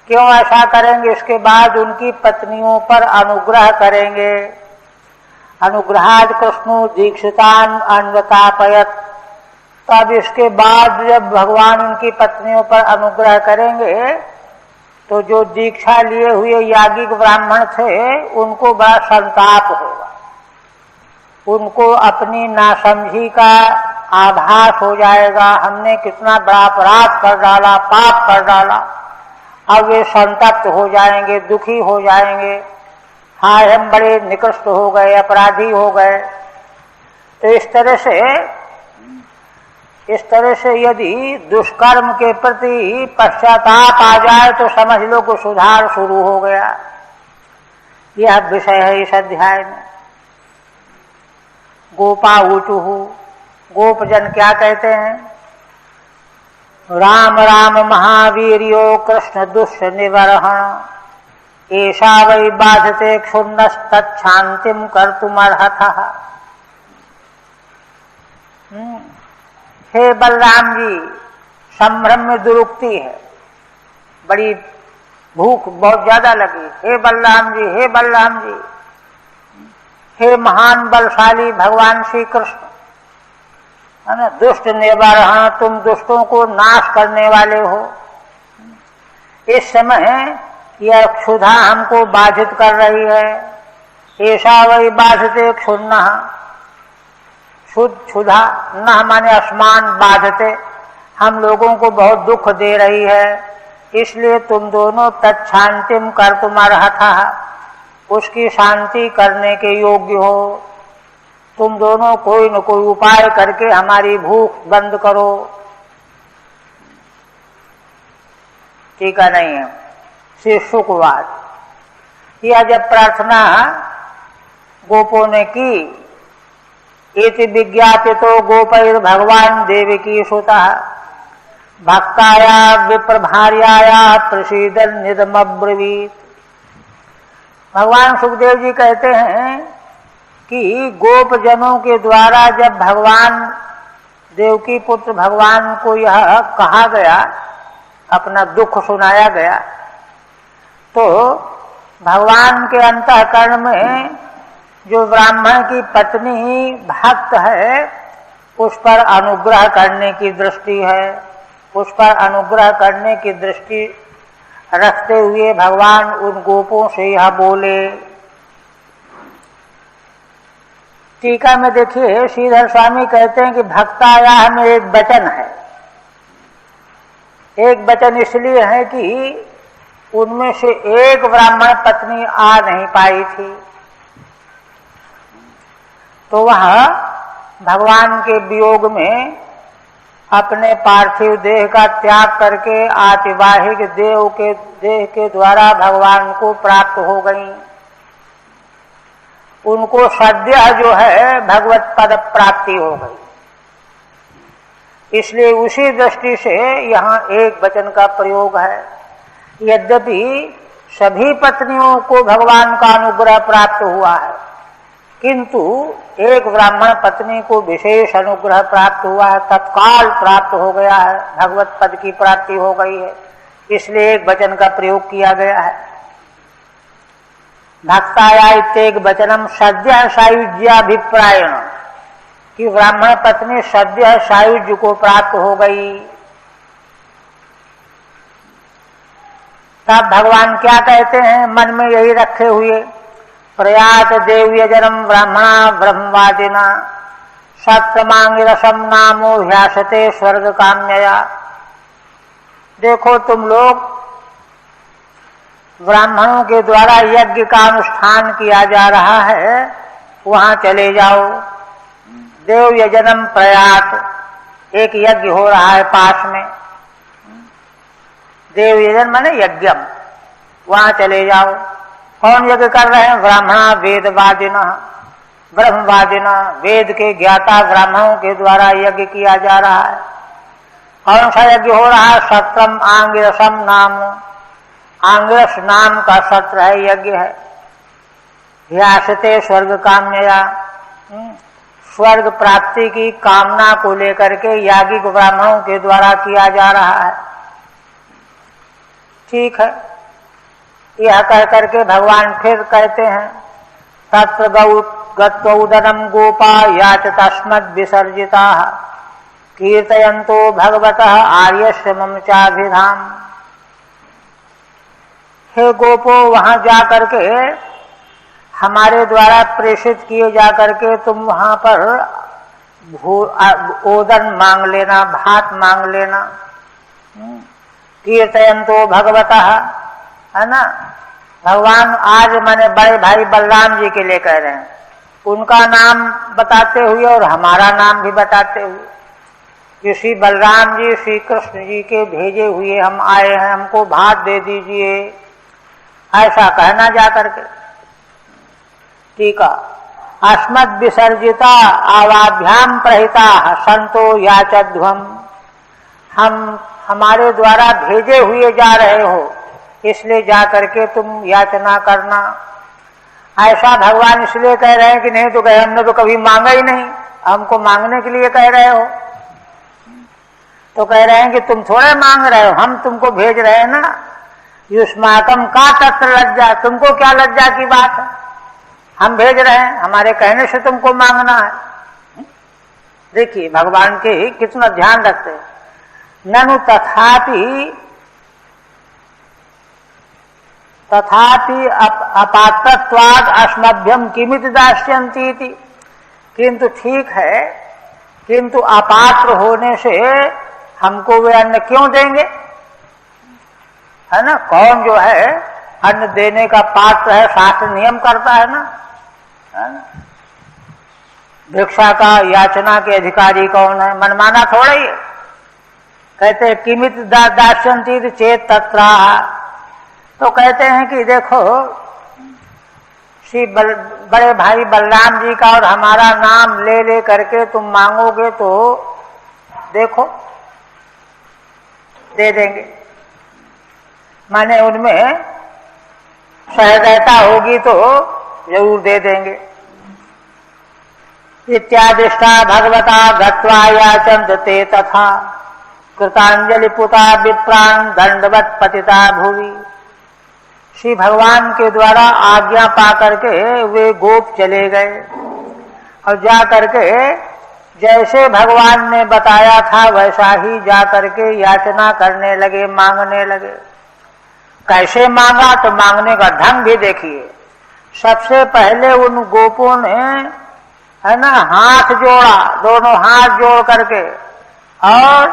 क्यों ऐसा करेंगे? इसके बाद उनकी पत्नियों पर अनुग्रह करेंगे। अनुग्रहात् कृष्णो दीक्षितान् अन्वतापयत्। तब इसके बाद जब भगवान उनकी पत्नियों पर अनुग्रह करेंगे तो जो दीक्षा लिए हुए याज्ञिक ब्राह्मण थे उनको बड़ा संताप होगा, उनको अपनी नासमझी का आभास हो जाएगा हमने कितना बड़ा अपराध कर डाला, पाप कर डाला। अब वे संतप्त हो जाएंगे, दुखी हो जाएंगे, हाय हम बड़े निकृष्ट हो गए, अपराधी हो गए। तो इस तरह से यदि दुष्कर्म के प्रति पश्चाताप आ जाए तो समझ लो कि सुधार शुरू हो गया। यह विषय है इस अध्याय में। गोपा ऊचुहु, गोपजन क्या कहते हैं? राम राम महावीर्यो कृष्ण दुष्ट निवरहण, ऐसा वै बाधते क्षुन्नस्तच्छांतिम कर्तुमर्हतः। हे बलराम जी, संभ्रम में दुरुक्ति है, बड़ी भूख बहुत ज्यादा लगी। हे बलराम जी, हे बलराम जी, हे महान बलशाली भगवान श्री कृष्ण, है ना, दुष्ट निवारहण, तुम दुष्टों को नाश करने वाले हो। इस समय यह क्षुधा हमको बाधित कर रही है। ऐसा वही बाधते क्षुन्ना, क्षुधा न माने असमान, बाधते हम लोगों को बहुत दुख दे रही है। इसलिए तुम दोनों तत्शांतिम कर्तुमर्हतः, उसकी शांति करने के योग्य हो। तुम दोनों कोई न कोई उपाय करके हमारी भूख बंद करो। ठीक है, नहीं है श्री शुकवाद। यह जब प्रार्थना गोपों ने की, इति विज्ञापितो गोपैर भगवान देवकी सुतः भक्ताया विप्रभार्याया प्रसीदन निदमब्रवीत। भगवान सुखदेव जी कहते हैं कि गोपजनों के द्वारा जब भगवान देवकी पुत्र भगवान को यह कहा गया, अपना दुख सुनाया गया, तो भगवान के अंतःकरण में जो ब्राह्मण की पत्नी भक्त है उस पर अनुग्रह करने की दृष्टि है। उस पर अनुग्रह करने की दृष्टि रखते हुए भगवान उन गोपों से यह बोले। टीका में देखिए श्रीधर स्वामी कहते हैं कि भक्तायाह में एक वचन है। एक वचन इसलिए है कि उनमें से एक ब्राह्मण पत्नी आ नहीं पाई थी, तो वह भगवान के वियोग में अपने पार्थिव देह का त्याग करके आतिवाहिक देह के द्वारा भगवान को प्राप्त हो गई। उनको सद्य जो है भगवत पद प्राप्ति हो गई। इसलिए उसी दृष्टि से यहाँ एक वचन का प्रयोग है। यद्यपि सभी पत्नियों को भगवान का अनुग्रह प्राप्त हुआ है, किंतु एक ब्राह्मण पत्नी को विशेष अनुग्रह प्राप्त हुआ है, तत्काल प्राप्त हो गया है, भगवत पद की प्राप्ति हो गई है। इसलिए एक वचन का प्रयोग किया गया है। भक्ताया इत्येक वचनम सद्य सायुज्याभिप्रायण, कि ब्राह्मण पत्नी सद्य सायुज्य को प्राप्त हो गई। तब भगवान क्या कहते हैं मन में यही रखे हुए, प्रयात देव्यजनम ब्राह्मणा ब्रह्मवादिना सत्यमांगिरसम नामो ह्यासते स्वर्ग काम्यया। देखो तुम लोग ब्राह्मणों के द्वारा यज्ञ का अनुष्ठान किया जा रहा है, वहां चले जाओ। देव यजनम प्रयात, एक यज्ञ हो रहा है पास में, देव यजन माने यज्ञम, वहां चले जाओ। कौन यज्ञ कर रहे हैं? ब्राह्मणा वेदवादिना, ब्रह्मवादिना, वेद के ज्ञाता ब्राह्मणों के द्वारा यज्ञ किया जा रहा है। कौन सा यज्ञ हो रहा है? सत्रम आंगिरसम नाम, आंगिरस नाम का सत्र है, यज्ञ है। ह्यासते स्वर्ग काम्यया, स्वर्ग प्राप्ति की कामना को लेकर के याज्ञिक ब्राह्मणों के द्वारा किया जा रहा है। ठीक है, यह कह करके भगवान फिर कहते हैं तत्र गत्वौदनम गोपा याच तस्मद् विसर्जिता कीर्तयन्तो भगवतः आर्यस्य मम चाभिधाम। हे गोपो, वहां जा करके हमारे द्वारा प्रेषित किए जा करके तुम वहां पर ओदन मांग लेना, भात मांग लेना। कीर्तयंतो भगवतः, है ना। भगवान आज मैंने बड़े भाई बलराम जी के लिए कह रहे हैं, उनका नाम बताते हुए और हमारा नाम भी बताते हुए कि श्री बलराम जी श्री कृष्ण जी के भेजे हुए हम आए हैं, हमको भात दे दीजिए, ऐसा कहना जा करके। ठीक है। अस्मद् विसर्जिता आवाभ्याम प्रहिता संतो याचध्वम, हम हमारे द्वारा भेजे हुए जा रहे हो, इसलिए जा करके तुम याचना करना। ऐसा भगवान इसलिए कह रहे हैं कि नहीं तो कहे हमने तो कभी मांगा ही नहीं, हमको मांगने के लिए कह रहे हो। तो कह रहे हैं कि तुम थोड़े मांग रहे हो, हम तुमको भेज रहे हैं ना। युष्माकम का तत्र लज्जा, तुमको क्या लज्जा की बात है, हम भेज रहे हैं, हमारे कहने से तुमको मांगना है। देखिए भगवान के कितना ध्यान रखते हैं। ननु तथापि अपात्रत्वाद अस्मभ्यम किमित दास्यन्ति इति, किंतु ठीक है, किंतु अपात्र होने से हमको वे अन्न क्यों देंगे, है ना। कौन जो है अन्न देने का पात्र है, शास्त्र नियम करता है ना। भिक्षा का याचना के अधिकारी कौन है, मनमाना थोड़ा ही है। कहते किमित दास्यन्ति चेत तत्रा, तो कहते हैं कि देखो श्री बड़े भाई बलराम जी का और हमारा नाम ले ले करके तुम मांगोगे तो देखो दे देंगे, माने उनमें सहृदयता होगी तो जरूर दे देंगे। इत्यादिष्टा भगवता गत्वा याचन्त ते तथा कृतांजलि पुता विप्रान दंडवत पतिता भुवि। श्री भगवान के द्वारा आज्ञा पा करके वे गोप चले गए और जा करके जैसे भगवान ने बताया था वैसा ही जा करके याचना करने लगे, मांगने लगे। कैसे मांगा तो मांगने का ढंग भी देखिए। सबसे पहले उन गोपों ने, है ना, हाथ जोड़ा, दोनों हाथ जोड़ करके और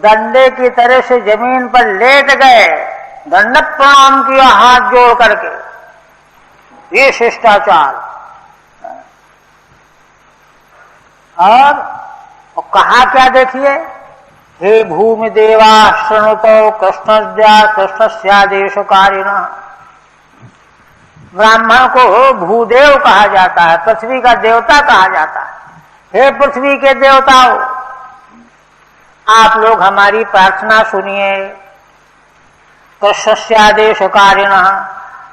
डंडे की तरह से जमीन पर लेट गए, दंडक प्रणाम किया हाथ जोड़ करके। ये शिष्टाचार। और कहा क्या देखिए, हे भूमि देवा शृणुतो कृष्णस्यादेश कारिणा। ब्राह्मण को भूदेव कहा जाता है, पृथ्वी का देवता कहा जाता है। हे पृथ्वी के देवताओं, आप लोग हमारी प्रार्थना सुनिए। कृष्णस्यादेश कारिणा,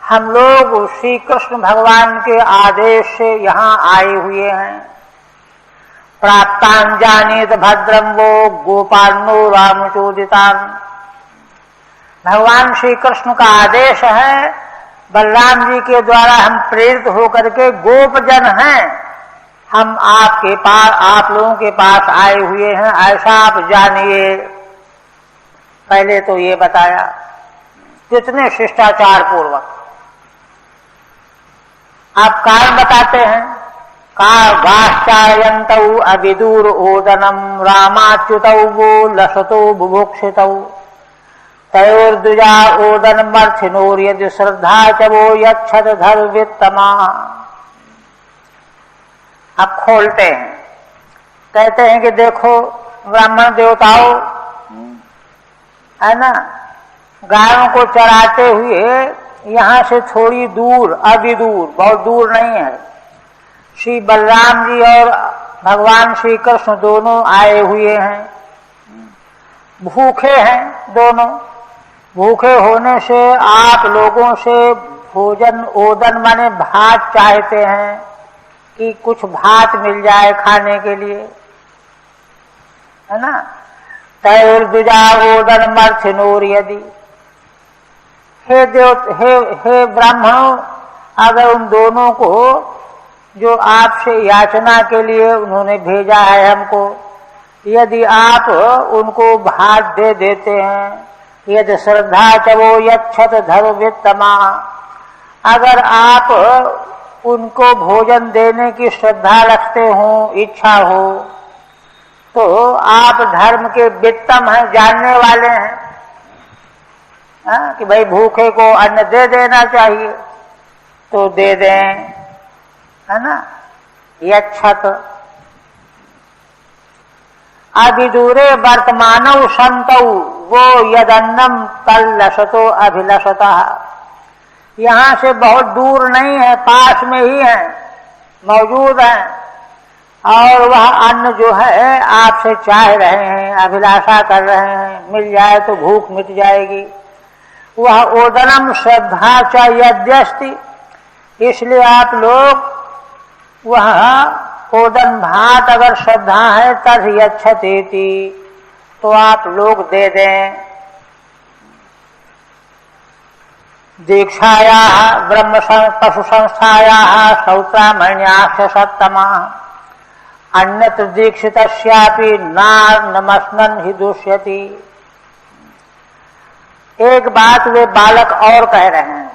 हम लोग श्री कृष्ण भगवान के आदेश से यहाँ आए हुए हैं। प्राप्तान जानीत भद्रम वो गोपान्नो रामचोदितान। भगवान श्री कृष्ण का आदेश है, बलराम जी के द्वारा हम प्रेरित होकर के गोपजन हैं, हम आपके पास, आप लोगों के पास आए हुए हैं, ऐसा आप जानिए। पहले तो ये बताया, कितने शिष्टाचार पूर्वक। आप कारण बताते हैं, का गाश्चायन्तौ अविदूर ओदनम रामाच्युतौ वो लसतो बुभुक्षितौ तयोर्द्विजा ओदनमर्थिनोर यदि श्रद्धा च वो यच्छत धर्वित्तमा। अब खोलते हैं, कहते हैं कि देखो ब्राह्मण देवताओं, है ना, गायों को चराते हुए यहाँ से थोड़ी दूर, अभी दूर, बहुत दूर नहीं है, श्री बलराम जी और भगवान श्री कृष्ण दोनों आए हुए हैं। भूखे हैं दोनों। भूखे होने से आप लोगों से भोजन, ओदन माने भात चाहते हैं कि कुछ भात मिल जाए खाने के लिए, है ना। तयोर्द्विजा ओदन मर्थिनोर यदि, हे ब्राह्मणों, अगर उन दोनों को जो आपसे याचना के लिए उन्होंने भेजा है हमको, यदि आप उनको भात दे देते हैं, यदि श्रद्धा च वो यच्छत धर्वित्तमा, अगर आप उनको भोजन देने की श्रद्धा रखते हो, इच्छा हो, तो आप धर्म के वित्तम हैं, जानने वाले हैं कि भाई भूखे को अन्न दे देना चाहिए, तो दे दें, है ना, ये अच्छा। तो अभिदूरे वर्तमानौ संतौ वो यदन्नम तल्लसतो अभिलषता। यहाँ से बहुत दूर नहीं है, पास में ही है, मौजूद है, और वह अन्न जो है आपसे चाह रहे हैं, अभिलाषा कर रहे हैं, मिल जाए तो भूख मिट जाएगी। वह ओदनम श्रद्धा च यद्यस्ति, इसलिए आप लोग वह ओदन भात अगर श्रद्धा है तद यच्छतेति, तो आप लोग दे दें। दीक्षायाः ब्रह्म पशु संस्थायाः श्रौत्रामण्याक्ष सत्तमा अन्यत्र दीक्षितस्यापि नार्नमस्नन् हि दुष्यति। एक बात वे बालक और कह रहे हैं।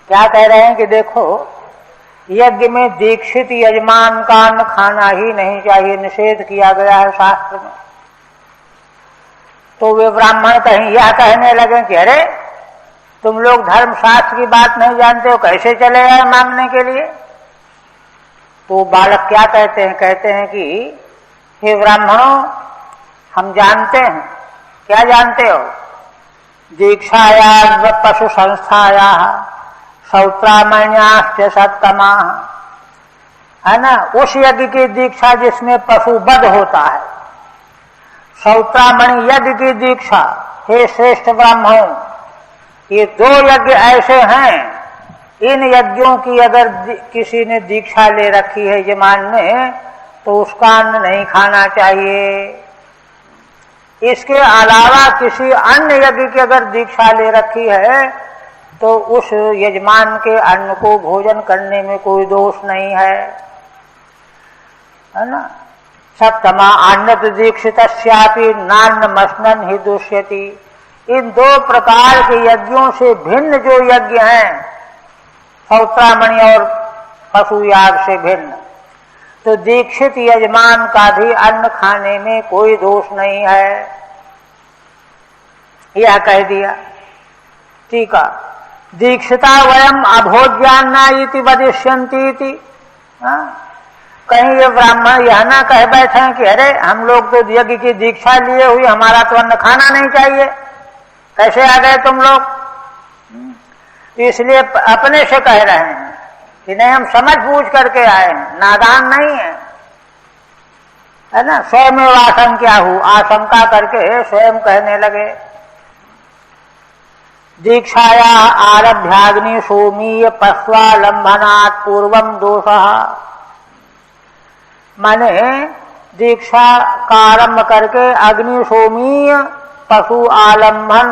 क्या कह रहे हैं कि देखो, यज्ञ में दीक्षित यजमान का अन्न खाना ही नहीं चाहिए, निषेध किया गया है शास्त्र में। तो वे ब्राह्मण कहीं यह कहने लगे कि अरे तुम लोग धर्म शास्त्र की बात नहीं जानते हो, कैसे चले आए मांगने के लिए। तो बालक क्या कहते हैं, कहते हैं कि हे ब्राह्मणों, हम जानते हैं। क्या जानते हो? दीक्षाया पशु संस्थाया श्रौत्रामण्याश्च सत्तमा, है ना, उस यज्ञ की दीक्षा जिसमें पशुवध होता है। श्रौत्रामणि यज्ञ की दीक्षा, हे श्रेष्ठ ब्राह्मणों, ये दो यज्ञ ऐसे हैं, इन यज्ञों की अगर किसी ने दीक्षा ले रखी है यजमान ने, तो उसका अन्न नहीं खाना चाहिए। इसके अलावा किसी अन्य यज्ञ की अगर दीक्षा ले रखी है तो उस यजमान के अन्न को भोजन करने में कोई दोष नहीं है ना। सप्तमा अन्यत्र दीक्षितस्यापि नान्नमस्नन् हि दुष्यति। इन दो प्रकार के यज्ञों से भिन्न जो यज्ञ हैं, श्रौत्रामणि और पशु याग से भिन्न, तो दीक्षित यजमान का भी अन्न खाने में कोई दोष नहीं है, यह कह दिया। ठीक है, दीक्षिता वयम अभोज्यान्ना इति वदिष्यन्ति इति। कहीं ये ब्राह्मण यह ना कह बैठे कि अरे हम लोग तो यज्ञ की दीक्षा लिए हुई, हमारा तो अन्न खाना नहीं चाहिए, कैसे आ गए तुम लोग। इसलिए अपने से कह रहे हैं कि नहीं, हम समझ बूझ करके आए हैं, नादान नहीं है ना। स्वयं आशंका हूं, आशंका करके स्वयं कहने लगे। दीक्षाया आरभ्याग्नि सोमीय पश्वालंबनात् पूर्वम दोषः। माने दीक्षा का आरंभ करके अग्नि सोमीय पशु आलंबन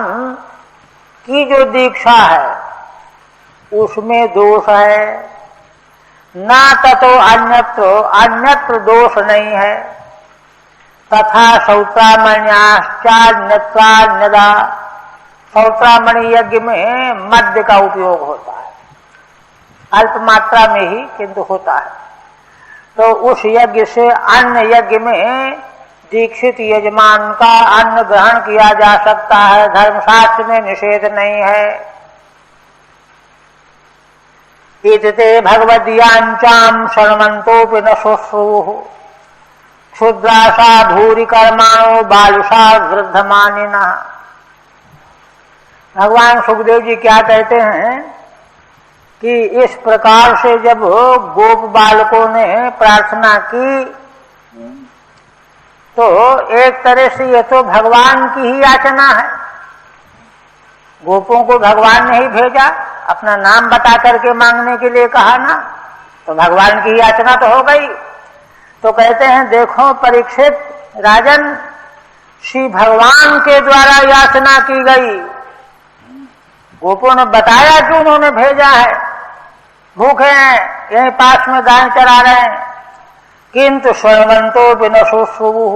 की जो दीक्षा है उसमें दोष है। ना ततो अन्यत्र दोष नहीं है। तथा श्रौत्रामण्याश्चान्यत्वान्यदा, श्रौत्रामणि यज्ञ में मद्य का उपयोग होता है, अल्प मात्रा में ही किंतु होता है। तो उस यज्ञ से अन्य यज्ञ में दीक्षित यजमान का अन्न ग्रहण किया जा सकता है, धर्मशास्त्र में निषेध नहीं है। इतते भगवदीयांचाम शर्मन्तोपि न शुश्रूः क्षुद्रासा भूरि कर्माणो बालुषा वृद्धमानिनः। भगवान सुखदेव जी क्या कहते हैं कि इस प्रकार से जब गोप बालकों ने प्रार्थना की तो एक तरह से ये तो भगवान की ही याचना है। गोपों को भगवान ने ही भेजा, अपना नाम बता करके मांगने के लिए कहा ना, तो भगवान की याचना तो हो गई। तो कहते हैं देखो परीक्षित राजन, श्री भगवान के द्वारा याचना की गई। गोपों ने बताया कि उन्होंने भेजा है, भूखे हैं, यहीं पास में गाय चरा रहे हैं, किंतु शृण्वन्तो बिन शुश्रूः।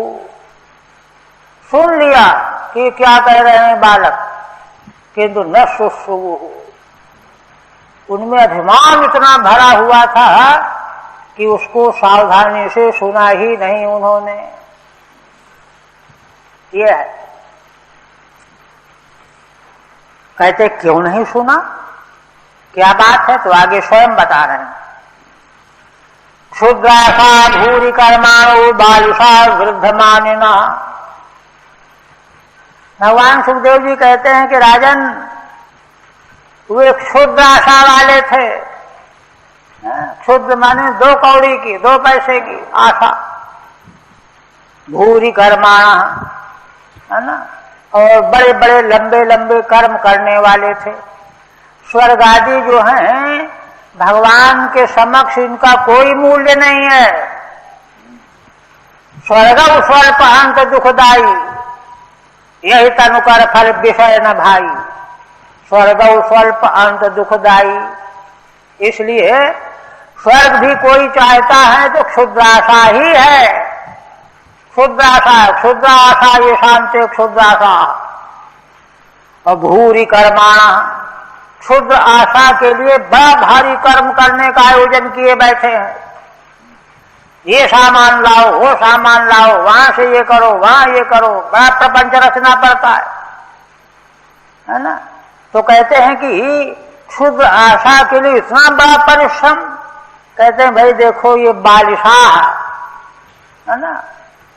सुन लिया कि क्या कह रहे हैं बालक, किंतु न शुश्रूः। उनमें अभिमान इतना भरा हुआ था कि उसको सावधानी से सुना ही नहीं उन्होंने। ये है। कहते क्यों नहीं सुना, क्या बात है? तो आगे स्वयं बता रहे हैं। क्षुद्रासा भूरि कर्माणो बालिशा वृद्ध मानिना। भगवान सुखदेव जी कहते हैं कि राजन, वे क्षुद्र आशा वाले थे। क्षुद्र माने 2 कौड़ी की, 2 पैसे की आशा। भूरि कर्माणा, है ना, और बड़े बड़े लंबे लंबे कर्म करने वाले थे। स्वर्ग आदि जो हैं भगवान के समक्ष इनका कोई मूल्य नहीं है। स्वर्गौ स्वल्प अंत दुखदाई, यही तनुकर फल विषय न भाई। स्वर्गौ स्वल्प अंत दुखदाई। इसलिए स्वर्ग भी कोई चाहता है तो क्षुद्राशा ही है। क्षुद्राशा ये शांति क्षुद्राशा। और भूरि कर्माणा, क्षुद्र आशा के लिए बड़ा भारी कर्म करने का आयोजन किए बैठे हैं। ये सामान लाओ, वो सामान लाओ, वहां से ये करो, वहां ये करो, बड़ा प्रपंच रचना पड़ता है ना। तो कहते हैं कि क्षुद्र आशा के लिए इतना बड़ा परिश्रम। कहते हैं भाई देखो ये बालिशा है ना,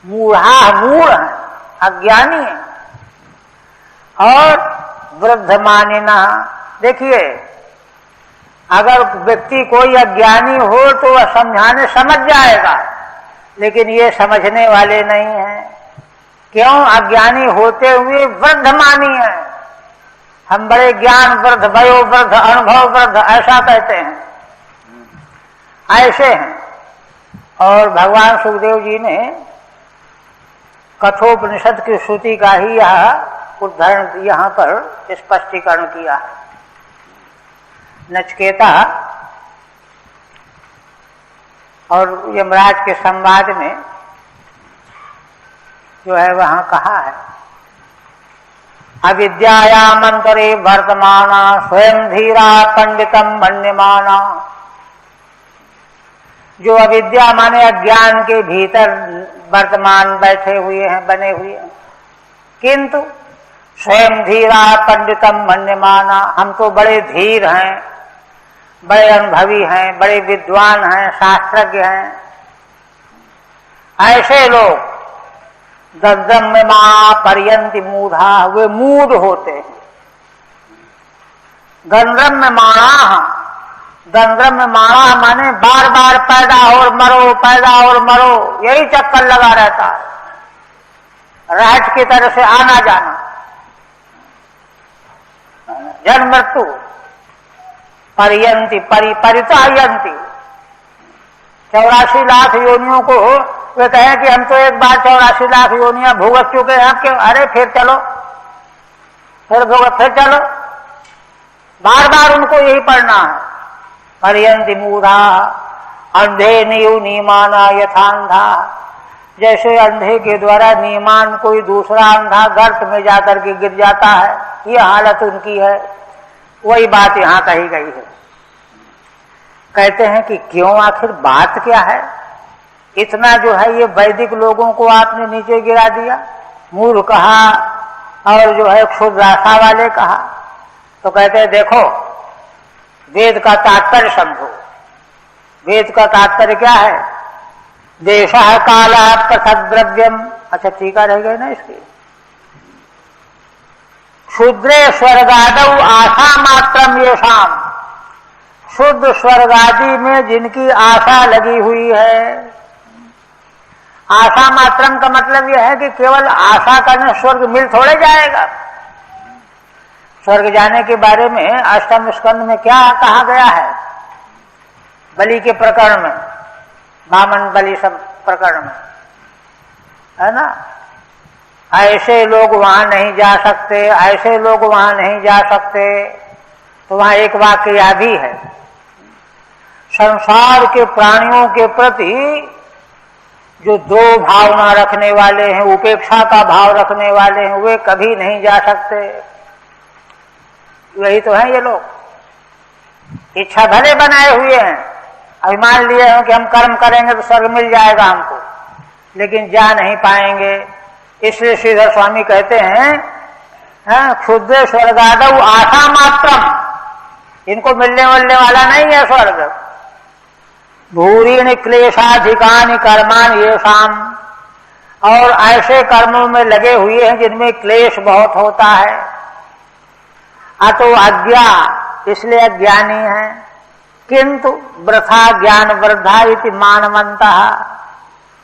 मूढ़ है, अज्ञानी है। और वृद्ध मानिना, देखिए अगर व्यक्ति कोई अज्ञानी हो तो वह समझाने समझ जाएगा, लेकिन ये समझने वाले नहीं हैं। क्यों? अज्ञानी होते हुए वृद्ध मानी है। हम बड़े ज्ञान वृद्ध, वयो वृद्ध, अनुभव वृद्ध ऐसा कहते हैं, ऐसे हैं। और भगवान सुखदेव जी ने कठोपनिषद की श्रुति का ही यह उदाहरण यहाँ पर स्पष्टीकरण किया है। नचिकेता और यमराज के संवाद में जो है वहां कहा है, अविद्यायामंतरे वर्तमाना स्वयं धीरा पंडितम मन्यमाना। जो अविद्या माने अज्ञान के भीतर वर्तमान बैठे हुए हैं, बने हुए हैं, किंतु स्वयं धीरा पंडितम मन्यमाना, हम तो बड़े धीर हैं, बड़े अनुभवी हैं, बड़े विद्वान हैं, शास्त्रज्ञ हैं। ऐसे लोग दर्दम में मां पर्यंति मूढ़ा, वे मूढ़ होते हैं। गंधर्व में माणा, गंधर्व में माणा माने बार बार पैदा और मरो, पैदा और मरो, यही चक्कर लगा रहता है। राहत की तरह से आना जाना, जन्म मृत्यु। पर्यंति परितायंति, 84 लाख योनियों को वे कहें कि हम तो एक बार 84 लाख योनियां भुगत चुके हैं, क्यों? अरे फिर चलो, फिर भुगत, फिर चलो, बार बार उनको यही पढ़ना है। पर्यंति मूढ़ा अंधे नियु नीमाना यथांधा, जैसे अंधे के द्वारा नीमान कोई दूसरा अंधा गर्त में जाकर के गिर जाता है, ये हालत उनकी है। वही बात यहां कही गई है। कहते हैं कि क्यों, आखिर बात क्या है? इतना जो है ये वैदिक लोगों को आपने नीचे गिरा दिया, मूढ़ कहा और जो है क्षुद्राशा वाले कहा। तो कहते हैं देखो वेद का तात्पर्य समझो। वेद का तात्पर्य क्या है? देशः कालः पृथक् द्रव्यम। अच्छा टीका रह गई ना इसकी। क्षुद्रे स्वर्गादौ आशा मात्रम येषाम, शुद्ध स्वर्गादि में जिनकी आशा लगी हुई है। आशा मात्रम का मतलब यह है कि केवल आशा करने स्वर्ग मिल थोड़े जाएगा। स्वर्ग जाने के बारे में अष्टम स्कंद में क्या कहा गया है? बलि के प्रकरण में, वामन बलि सब प्रकरण में, है ना। ऐसे लोग वहां नहीं जा सकते, ऐसे लोग वहां नहीं जा सकते। तो वहां एक वाक्य यह भी है, संसार के प्राणियों के प्रति जो दो भावना रखने वाले हैं, उपेक्षा का भाव रखने वाले हैं, वे कभी नहीं जा सकते। यही तो है ये लोग, इच्छा भले बनाए हुए हैं, अभी मान लिए हैं कि हम कर्म करेंगे तो स्वर्ग मिल जाएगा हमको, लेकिन जा नहीं पाएंगे। इसलिए श्रीधर स्वामी कहते हैं क्षुद्र स्वर्गादौ आशा मात्रम, इनको मिलने वाला नहीं है स्वर्ग। भूरीण क्लेशाधिकानि कर्माणि येषाम, और ऐसे कर्मों में लगे हुए हैं जिनमें क्लेश बहुत होता है। अतो अज्ञा, इसलिए अज्ञानी है। किंतु वृथा ज्ञान वृद्धा इति मानवन्तः,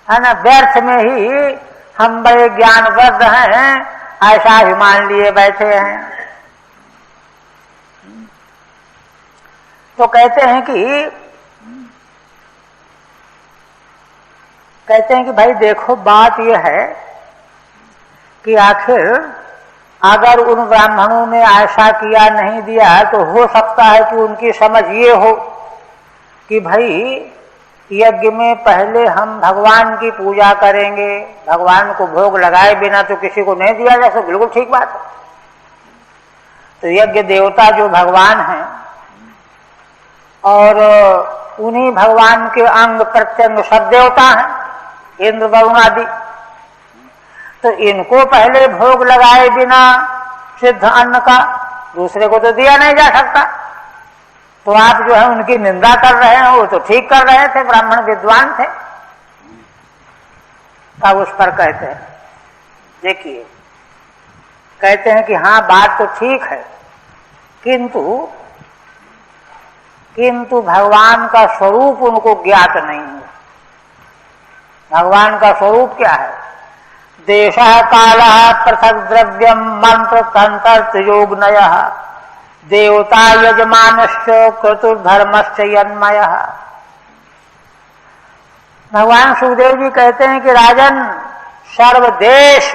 है ना, व्यर्थ में ही हम बड़े ज्ञान वृद्ध हैं ऐसा ही मान लिए बैठे हैं। तो कहते हैं कि भाई देखो बात यह है कि आखिर अगर उन ब्राह्मणों ने ऐसा किया नहीं दिया तो हो सकता है कि उनकी समझ ये हो कि भाई यज्ञ में पहले हम भगवान की पूजा करेंगे, भगवान को भोग लगाए बिना तो किसी को नहीं दिया जा सकता। बिल्कुल ठीक बात है। तो यज्ञ देवता जो भगवान हैं और उन्हीं भगवान के अंग प्रत्यंग सब देवता हैं, इंद्र वरुण आदि, तो इनको पहले भोग लगाए बिना सिद्ध अन्न का दूसरे को तो दिया नहीं जा सकता। तो आप जो है उनकी निंदा कर रहे हैं, वो तो ठीक कर रहे थे, ब्राह्मण विद्वान थे। तब उस पर कहते हैं, देखिए कहते हैं कि हाँ बात तो ठीक है, किंतु भगवान का स्वरूप उनको ज्ञात नहीं है। भगवान का स्वरूप क्या है? देशः कालः पृथक द्रव्यम मंत्र तंत्र त्रियोगनयः देवता यजमानश्च क्रतुर्धर्मश्च यन्मयः। भगवान सुखदेव जी कहते हैं कि राजन, सर्वदेश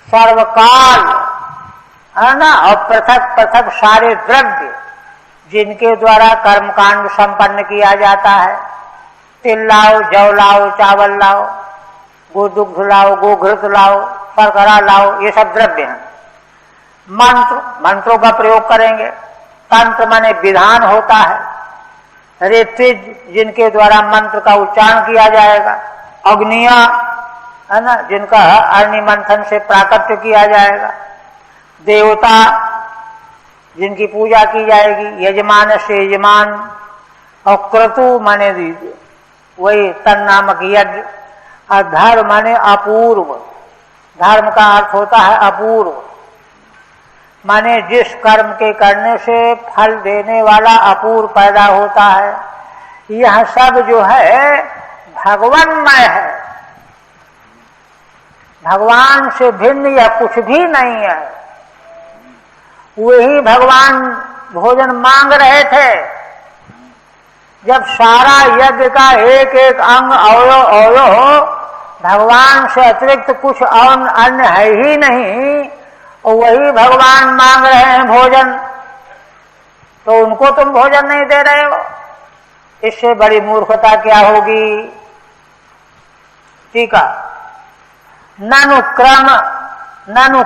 सर्वकाल, है ना, और पृथक पृथक सारे द्रव्य जिनके द्वारा कर्मकांड संपन्न किया जाता है, तिल लाओ, जौ लाओ, चावल लाओ, गोदुग्ध लाओ, गोघृत लाओ, शर्करा लाओ, ये सब द्रव्य हैं। मंत्रों का प्रयोग करेंगे। तंत्र माने विधान होता है। ऋत्विज जिनके द्वारा मंत्र का उच्चारण किया जाएगा। अग्निया, है ना, जिनका अग्नि मंथन से प्राकट्य किया जाएगा। देवता जिनकी पूजा की जाएगी। यजमान से यजमान, और क्रतु माने वही तन नामक यज्ञ। और धर्म माने अपूर्व, धर्म का अर्थ होता है अपूर्व, माने जिस कर्म के करने से फल देने वाला अपूर्व पैदा होता है। यह सब जो है भगवानमय है, भगवान से भिन्न यह कुछ भी नहीं है। वही भगवान भोजन मांग रहे थे जब सारा यज्ञ का एक एक अंग अवयव भगवान से अतिरिक्त कुछ अन्य है ही नहीं, और वही भगवान मांग रहे हैं भोजन, तो उनको तुम भोजन नहीं दे रहे हो। इससे बड़ी मूर्खता क्या होगी? ठीक है। ननु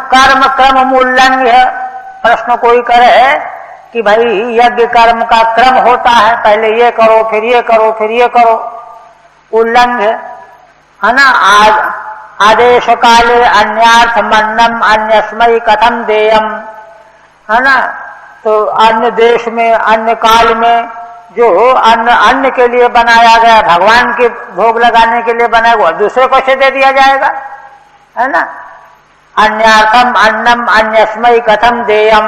कर्म क्रम मूल्यंग्य। प्रश्न कोई करे कि भाई यज्ञ कर्म का क्रम होता है, पहले ये करो फिर ये करो फिर ये करो, उल्लंघ्य, है ना। आदेश काले अन्यार्थ मन्नम अन्यस्मय कथम देयम, है ना। तो अन्य देश में अन्य काल में जो अन्न के लिए बनाया गया, भगवान के भोग लगाने के लिए बनाया हुआ, दूसरे को से दे दिया जाएगा, है ना। अन्यार्थम अन्नम अन्यस्मय कथम देयम।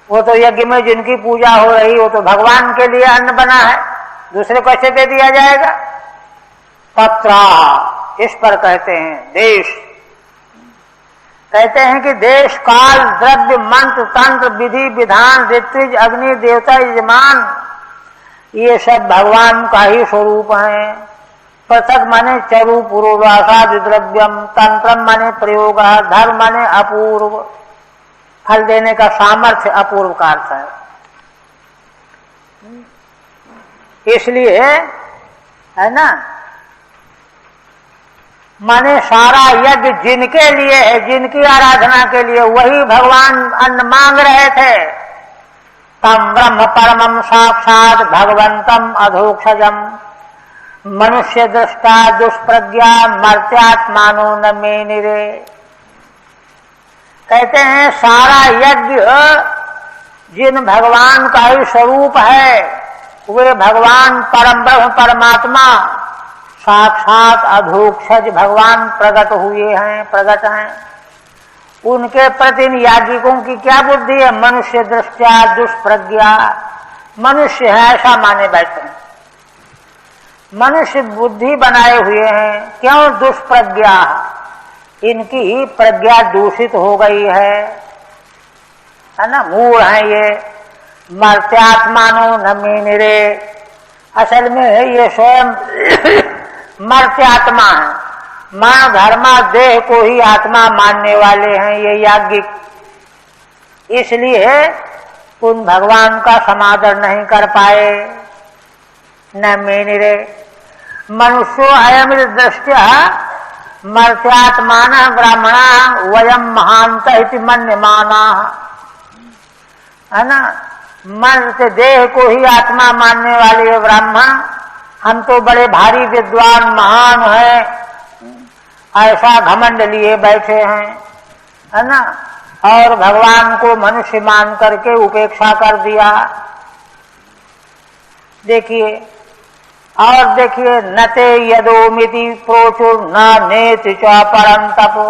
वो तो यज्ञ में जिनकी पूजा हो रही वो तो भगवान के लिए अन्न बना है, दूसरे को ऐसे दे दिया जाएगा। तत्रा, इस पर कहते हैं देश, कहते हैं कि देश काल द्रव्य मंत्र तंत्र विधि विधान ऋत्विज अग्नि देवता यजमान ये सब भगवान का ही स्वरूप है। पृथक माने चरु पूर्वासाद द्रव्यम, तंत्रम माने प्रयोग, धर्म माने अपूर्व, फल देने का सामर्थ्य अपूर्व का अर्थ है। इसलिए है ना, माने सारा यज्ञ जिनके लिए है, जिनकी आराधना के लिए, वही भगवान अन्न मांग रहे थे। तम ब्रह्म परमं साक्षात भगवंतम अधोक्षजम मनुष्य दृष्टा दुष्प्रज्ञा मर्त्यात्मानो न मे निरे। कहते हैं सारा यज्ञ जिन भगवान का ही स्वरूप है, वे भगवान परम ब्रह्म परमात्मा साक्षात अधोक्षज भगवान प्रकट हुए हैं, प्रकट हैं। उनके प्रति याज्ञिकों की क्या बुद्धि है? मनुष्य दृष्टा दुष्प्रज्ञा, मनुष्य है ऐसा माने बैठे हैं, मनुष्य बुद्धि बनाए हुए हैं। क्यों दुष्प्रज्ञा? इनकी प्रज्ञा दूषित हो गई है ना, मूढ़ है ये। मर्त्यात्मानो न मे निरे, असल में ये स्वयं मर्त्यात्मा है, मां धर्मा देह को ही आत्मा मानने वाले हैं ये याज्ञिक। इसलिए उन भगवान का समादर नहीं कर पाए। न मे निरे मनुष्यो अयम दृष्टया मर्त्यात्मान ब्राह्मणा वयम महांत इति मन्यमाना, है ना। मर्त्य देह को ही आत्मा मानने वाले ब्राह्मण हम तो बड़े भारी विद्वान महान हैं, ऐसा घमंड लिए बैठे हैं, है ना। और भगवान को मनुष्य मान करके उपेक्षा कर दिया। देखिए, और देखिए, नते यदोमिति प्रोचुर न नेति च परम तपो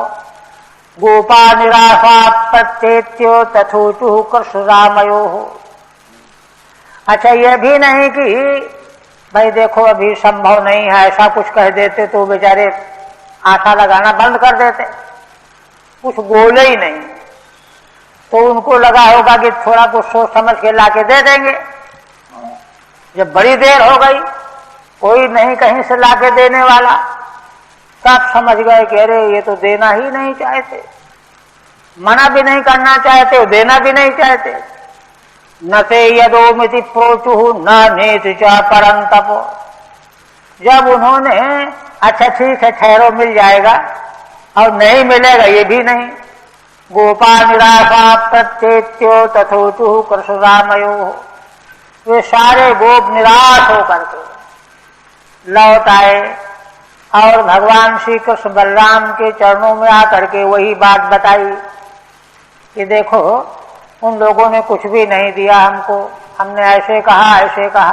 गोपा निराशा प्रत्येत्यो तथोचु कृष्णरामयो। अच्छा, यह भी नहीं कि भाई देखो अभी संभव नहीं है, ऐसा कुछ कह देते तो बेचारे आशा लगाना बंद कर देते, कुछ बोले ही नहीं। तो उनको लगा होगा कि थोड़ा कुछ सोच समझ के लाके दे देंगे। जब बड़ी देर हो गई, कोई नहीं कहीं से लाके देने वाला, तब समझ गए कि अरे ये तो देना ही नहीं चाहते, मना भी नहीं करना चाहते, देना भी नहीं चाहते। न ते यदोमिति प्रोचुः न नेति च परं तपो। जब उन्होंने अच्छा ठीक है ठहरो मिल जाएगा, और नहीं मिलेगा ये भी नहीं। गोपा निराशा प्रत्येत्यो तथोचुः कृष्णरामयो। वे सारे गोप निराश होकर के लौट आए और भगवान श्री कृष्ण बलराम के चरणों में आकर के वही बात बताई कि देखो उन लोगों ने कुछ भी नहीं दिया हमको, हमने ऐसे कहा ऐसे कहा,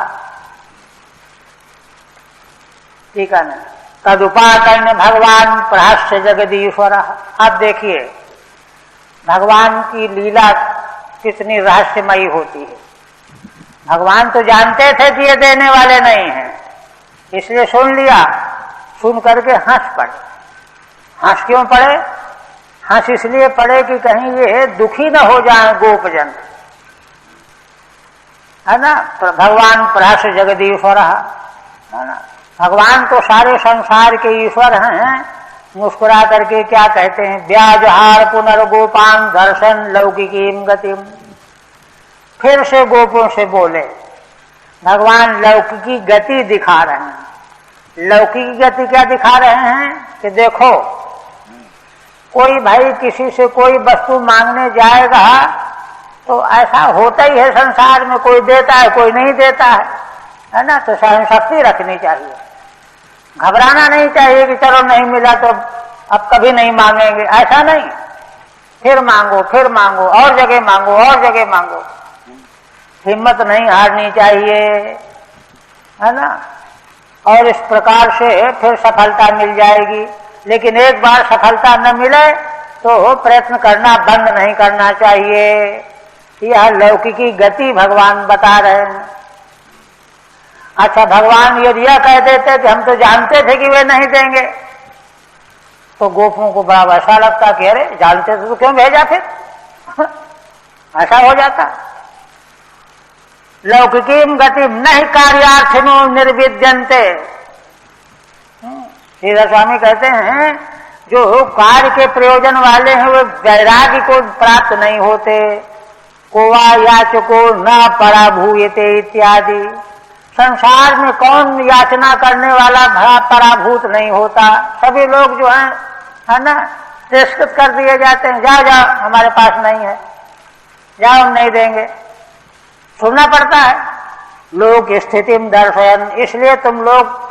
ठीक है ना। तदुपाकर्ण भगवान प्रहस्य जगदीश्वर। अब देखिए भगवान की लीला कितनी रहस्यमयी होती है। भगवान तो जानते थे कि ये देने वाले नहीं हैं, इसलिए सुन लिया, सुन करके हंस पड़े। हंस क्यों पड़े? हंस इसलिए पड़े कि कहीं ये दुखी न हो जाए गोपजन, है ना। भगवान प्रहस्य जगदीश्वर, है ना। भगवान तो सारे संसार के ईश्वर हैं। मुस्कुरा करके क्या कहते हैं? व्याजहार पुनर्गोपान दर्शन लौकिकीम गतिम। फिर से गोपों से बोले, भगवान लौकिकी गति दिखा रहे हैं। लौकिकी गति क्या दिखा रहे हैं? कि देखो कोई भाई किसी से कोई वस्तु मांगने जाएगा तो ऐसा होता ही है संसार में, कोई देता है कोई नहीं देता है ना। तो सहन शक्ति रखनी चाहिए, घबराना नहीं चाहिए कि चलो नहीं मिला तो अब कभी नहीं मांगेंगे, ऐसा नहीं। फिर मांगो, फिर मांगो, और जगह मांगो, और जगह मांगो। हिम्मत नहीं हारनी चाहिए, है ना। और इस प्रकार से फिर सफलता मिल जाएगी। लेकिन एक बार सफलता न मिले तो प्रयत्न करना बंद नहीं करना चाहिए। यह लौकिकी गति भगवान बता रहे हैं। अच्छा, भगवान यदि यह कह देते कि हम तो जानते थे कि वे नहीं देंगे, तो गोपों को बड़ा वैसा लगता कि अरे जानते थे तो क्यों भेजा फिर ऐसा हो जाता। लौकिकीम गति नहीं कार्यार्थिनो निर्विद्यन्ते। श्रीधर स्वामी कहते हैं जो कार्य के प्रयोजन वाले हैं वे वैराग्य को प्राप्त नहीं होते। कोवा याचको न पराभूयते इत्यादि। संसार में कौन याचना करने वाला पराभूत नहीं होता। सभी लोग जो हैं, है ना, तिरस्कृत कर दिए जाते हैं। जाओ जाओ हमारे पास नहीं है, जाओ हम नहीं देंगे। सुनना पड़ता है। लोक स्थिति में दर्शन, इसलिए तुम लोग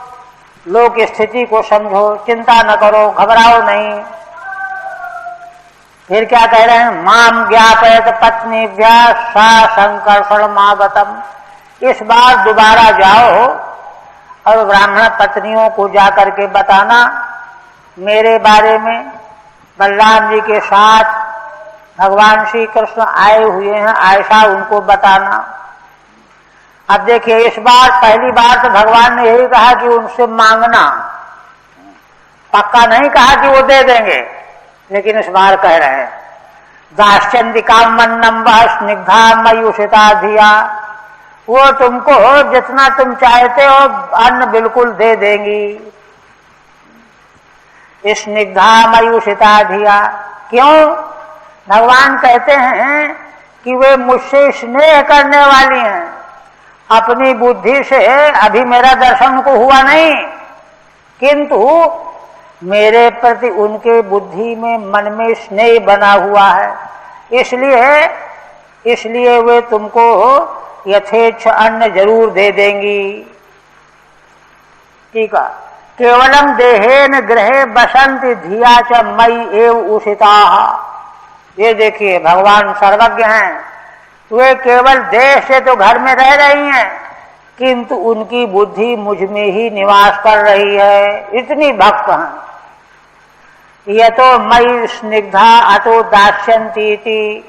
लोक स्थिति को समझो, चिंता न करो, घबराओ नहीं। फिर क्या कह रहे हैं, माम ज्ञापयत पत्नीभ्यः सा संकर्षणमागतम्। इस बार दोबारा जाओ और ब्राह्मण पत्नियों को जाकर के बताना मेरे बारे में, बलराम जी के साथ भगवान श्री कृष्ण आए हुए हैं, ऐसा उनको बताना। अब देखिए, इस बार पहली बार तो भगवान ने यही कहा कि उनसे मांगना, पक्का नहीं कहा कि वो दे देंगे, लेकिन इस बार कह रहे हैं दास्यन्दिकामन्नं वः स्निग्धा मयूषिता धिया। वो तुमको जितना तुम चाहते हो अन्न बिल्कुल दे देंगी। स्निग्धा मयूषिता धिया, क्यों? भगवान कहते हैं कि वे मुझसे स्नेह करने वाली हैं। अपनी बुद्धि से अभी मेरा दर्शन को हुआ नहीं, किंतु मेरे प्रति उनके बुद्धि में, मन में स्नेह बना हुआ है, इसलिए वे तुमको यथेच्छ अन्न जरूर दे देंगी। ठीक है। केवलम देहेन गृहे बसंति धिया च मयि एव उषिताः। ये देखिए, भगवान सर्वज्ञ हैं। वे केवल देह से तो घर में रह रही हैं, किंतु उनकी बुद्धि मुझ में ही निवास कर रही है, इतनी भक्त हैं। यह तो मयि स्निग्धा अतो दास्यन्तीति,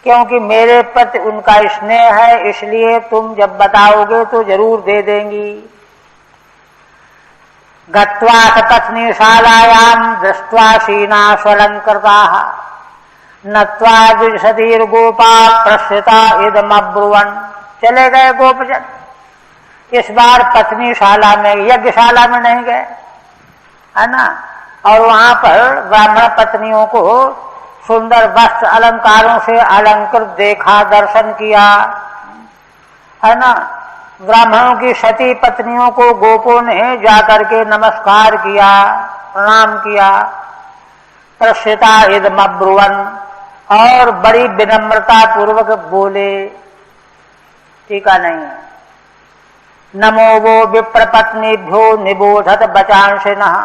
क्योंकि मेरे प्रति उनका स्नेह है, इसलिए तुम जब बताओगे तो जरूर दे देंगी। गत्वा पत्नीशालायां दृष्ट्वा सीना स्वलंकृताः नत्वा द्विषधीर्गोपा प्रसृता इदमब्रुवन्। चले गए गोपजन। इस बार पत्नीशाला में, यज्ञशाला में नहीं गए, है ना। और वहां पर ब्राह्मण पत्नियों को सुंदर वस्त्र अलंकारों से अलंकृत देखा, दर्शन किया, है ना। ब्राह्मणों की सती पत्नियों को गोपों ने जाकर के नमस्कार किया, प्रणाम किया। प्रसृता इदमब्रुवन्, और बड़ी विनम्रता पूर्वक बोले। टीका नहीं। नमो वो विप्रपत्नीभ्यो निबोधत बचांसिनः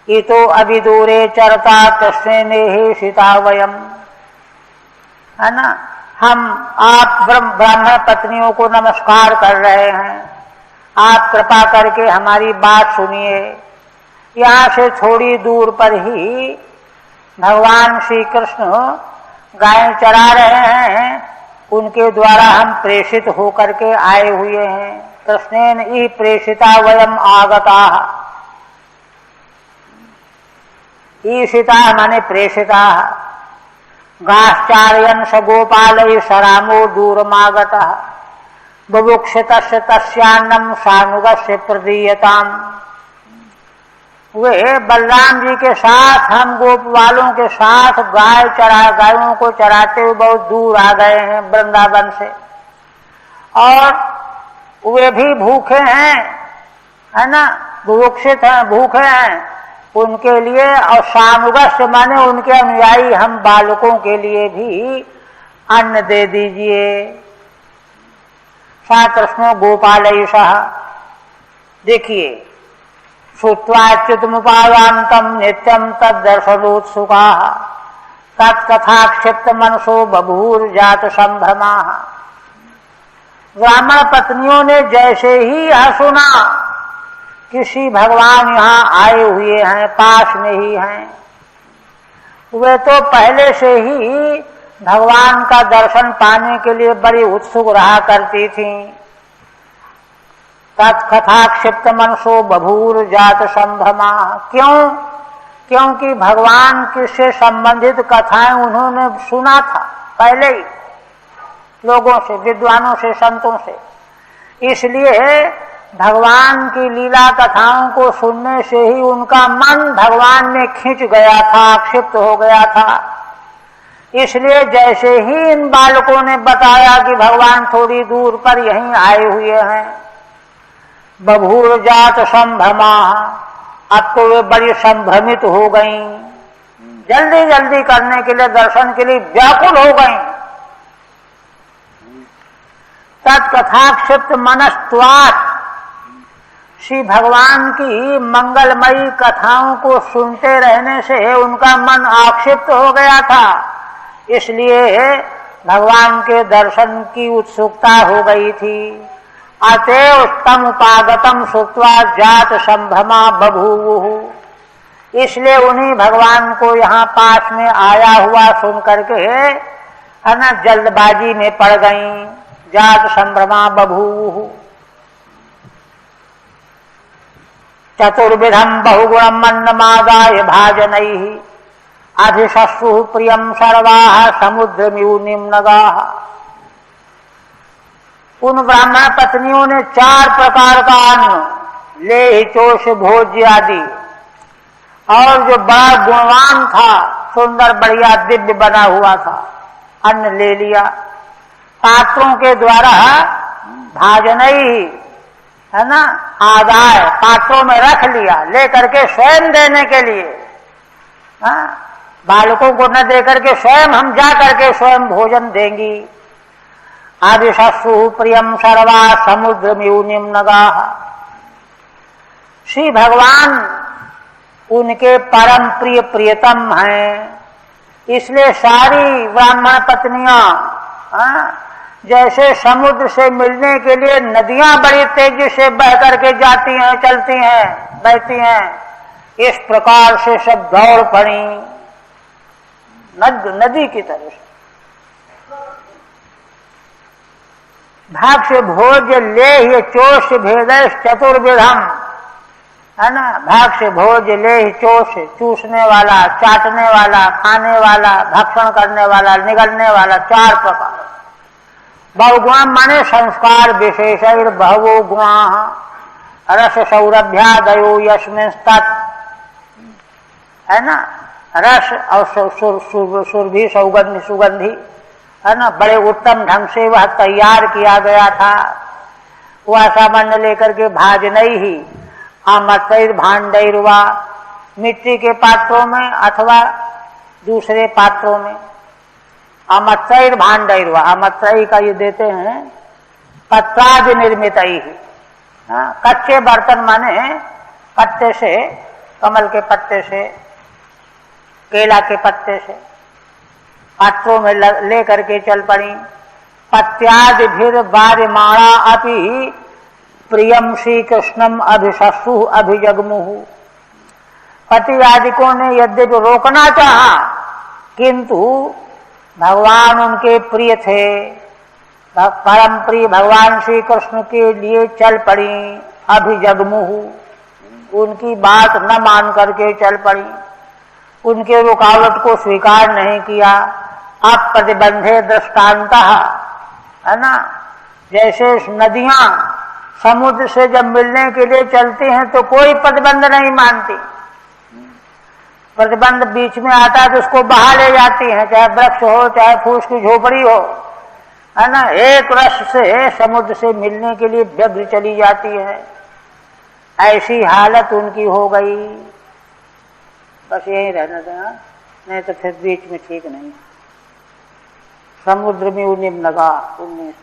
इतो अविदूरे चरता कृष्णेनेहि सीता वयम। है ना, आप ब्राह्मण पत्नियों को नमस्कार कर रहे हैं, आप कृपा करके हमारी बात सुनिए। यहाँ से थोड़ी दूर पर ही भगवान श्री कृष्ण गाय चरा रहे हैं, उनके द्वारा हम प्रेषित होकर के आए हुए हैं। कृष्णेन ई प्रेषिता वयम आगता। ईशिता माने प्रेषिता। गाश्चार्यन स गोपालय सरामो दूरमागतः बुभुक्षितस्य तस्यान्नम सानुगस्य प्रदीयताम। वे बलराम जी के साथ, हम गोप वालों के साथ गायों को चराते हुए बहुत दूर आ गए हैं वृंदावन से, और वे भी भूखे हैं, है ना, बुभुक्षित हैं, भूखे हैं। उनके लिए और सानुगस्य माने उनके अनुयायी हम बालकों के लिए भी अन्न दे दीजिए। सा कृष्णो गोपालयशः। देखिए, श्रुत्वाच्युतमुपायान्तं नित्यं तद्दर्शनोत्सुकाः तत्कथाक्षिप्त मनसो बभूर्जात संभ्रमाः। ब्राह्मण पत्नियों ने जैसे ही यह सुना कि श्री भगवान यहाँ आए हुए हैं, पास में ही हैं, वे तो पहले से ही भगवान का दर्शन पाने के लिए बड़ी उत्सुक रहा करती थीं। तत्कथा क्षिप्त मनसो बभूर जात संभ्रमा। क्यों? क्योंकि भगवान से संबंधित कथाएं उन्होंने सुना था पहले ही लोगों से, विद्वानों से, संतों से। इसलिए भगवान की लीला कथाओं को सुनने से ही उनका मन भगवान में खिंच गया था, क्षिप्त हो गया था। इसलिए जैसे ही इन बालकों ने बताया कि भगवान थोड़ी दूर पर यहीं आए हुए हैं, बभूर जात संभ्रमा, अब तो वे बड़ी संभ्रमित हो गईं, जल्दी जल्दी करने के लिए, दर्शन के लिए व्याकुल हो गईं। तत्कथाक्षिप्त मनस्त्वात्, श्री भगवान की मंगलमयी कथाओं को सुनते रहने से उनका मन आक्षिप्त हो गया था, इसलिए भगवान के दर्शन की उत्सुकता हो गई थी। अतएव तम उपागतम श्रुत्वा जात संभ्रमा बभूवुः, इसलिए उन्हीं भगवान को यहाँ पास में आया हुआ सुन करके जल्दबाजी में पड़ गईं। जात संभ्रमा बभूवुः। चतुर्विधम बहुगुणम अन्नमादाय भाजनैः अधिशस्सुः प्रियम सर्वाः समुद्रम्यूनिम नगाः। उन ब्राह्मण पत्नियों ने 4 प्रकार का अन्न, लेह, चोष, भोज्य आदि, और जो बड़ा गुणवान था, सुंदर बढ़िया दिव्य बना हुआ था, अन्न ले लिया। पात्रों के द्वारा भाजनई, है ना, आदाय, पात्रों में रख लिया, ले करके स्वयं देने के लिए। बालकों को न दे करके स्वयं हम जा करके स्वयं भोजन देंगी। आदिशस्सुः प्रियम सर्वा समुद्रम्यूनिम नगाः। श्री भगवान उनके परम प्रिय प्रियतम हैं, इसलिए सारी ब्राह्मण पत्नियां जैसे समुद्र से मिलने के लिए नदियां बड़ी तेजी से बह करके जाती हैं, चलती हैं, बहती हैं, इस प्रकार से सब दौड़ पड़ी नदी की तरह से। भाग से भोज्य लेह चोष भेदश चतुर्विधम, है ना, भाग से भोज्य लेह चोष, चूसने वाला, चाटने वाला, खाने वाला, भक्षण करने वाला, निगलने वाला, 4 प्रकार। बहुगुण माने संस्कार विशेषैर बहवो गुणाः रस सौरभ्यादयो यस्मिंस्तत्, है ना, रस और सुरभि सुगंधी, है ना, बड़े उत्तम ढंग से वह तैयार किया गया था। वह सामान्य लेकर के भाजनई ही आमत्रैर भांडैर्वा, मिट्टी के पात्रों में अथवा दूसरे पात्रों में। आमत्रैर भांडैर्वा, आमत्रई का ये देते हैं पत्रादि निर्मित ही, कच्चे बर्तन माने पत्ते से, कमल के पत्ते से, केला के पत्ते से पात्रों में ले करके चल पड़ी। पत्यादि भीर बार्यमाणा अपि प्रियम श्री कृष्णम अभिशस्सु अभिजगमुहु। पति आदिकों ने यद्यपि रोकना चाहा, किंतु भगवान उनके प्रिय थे, परम प्रिय भगवान श्री कृष्ण के लिए चल पड़ी। अभिजगमुहु, उनकी बात न मान करके चल पड़ी, उनके रुकावट को स्वीकार नहीं किया। अप्रतिबंधे दृष्टान्तः, है ना, जैसे नदियां समुद्र से जब मिलने के लिए चलती हैं तो कोई प्रतिबंध नहीं मानती, प्रतिबंध बीच में आता है तो उसको बहा ले जाती हैं, चाहे वृक्ष हो, चाहे फूस की झोपड़ी हो, है ना, एक रस से समुद्र से मिलने के लिए व्यग्र चली जाती है। ऐसी हालत उनकी हो गई। बस यही रहना था, नहीं तो फिर बीच में ठीक नहीं। समुद्र में उन्हें लगा 19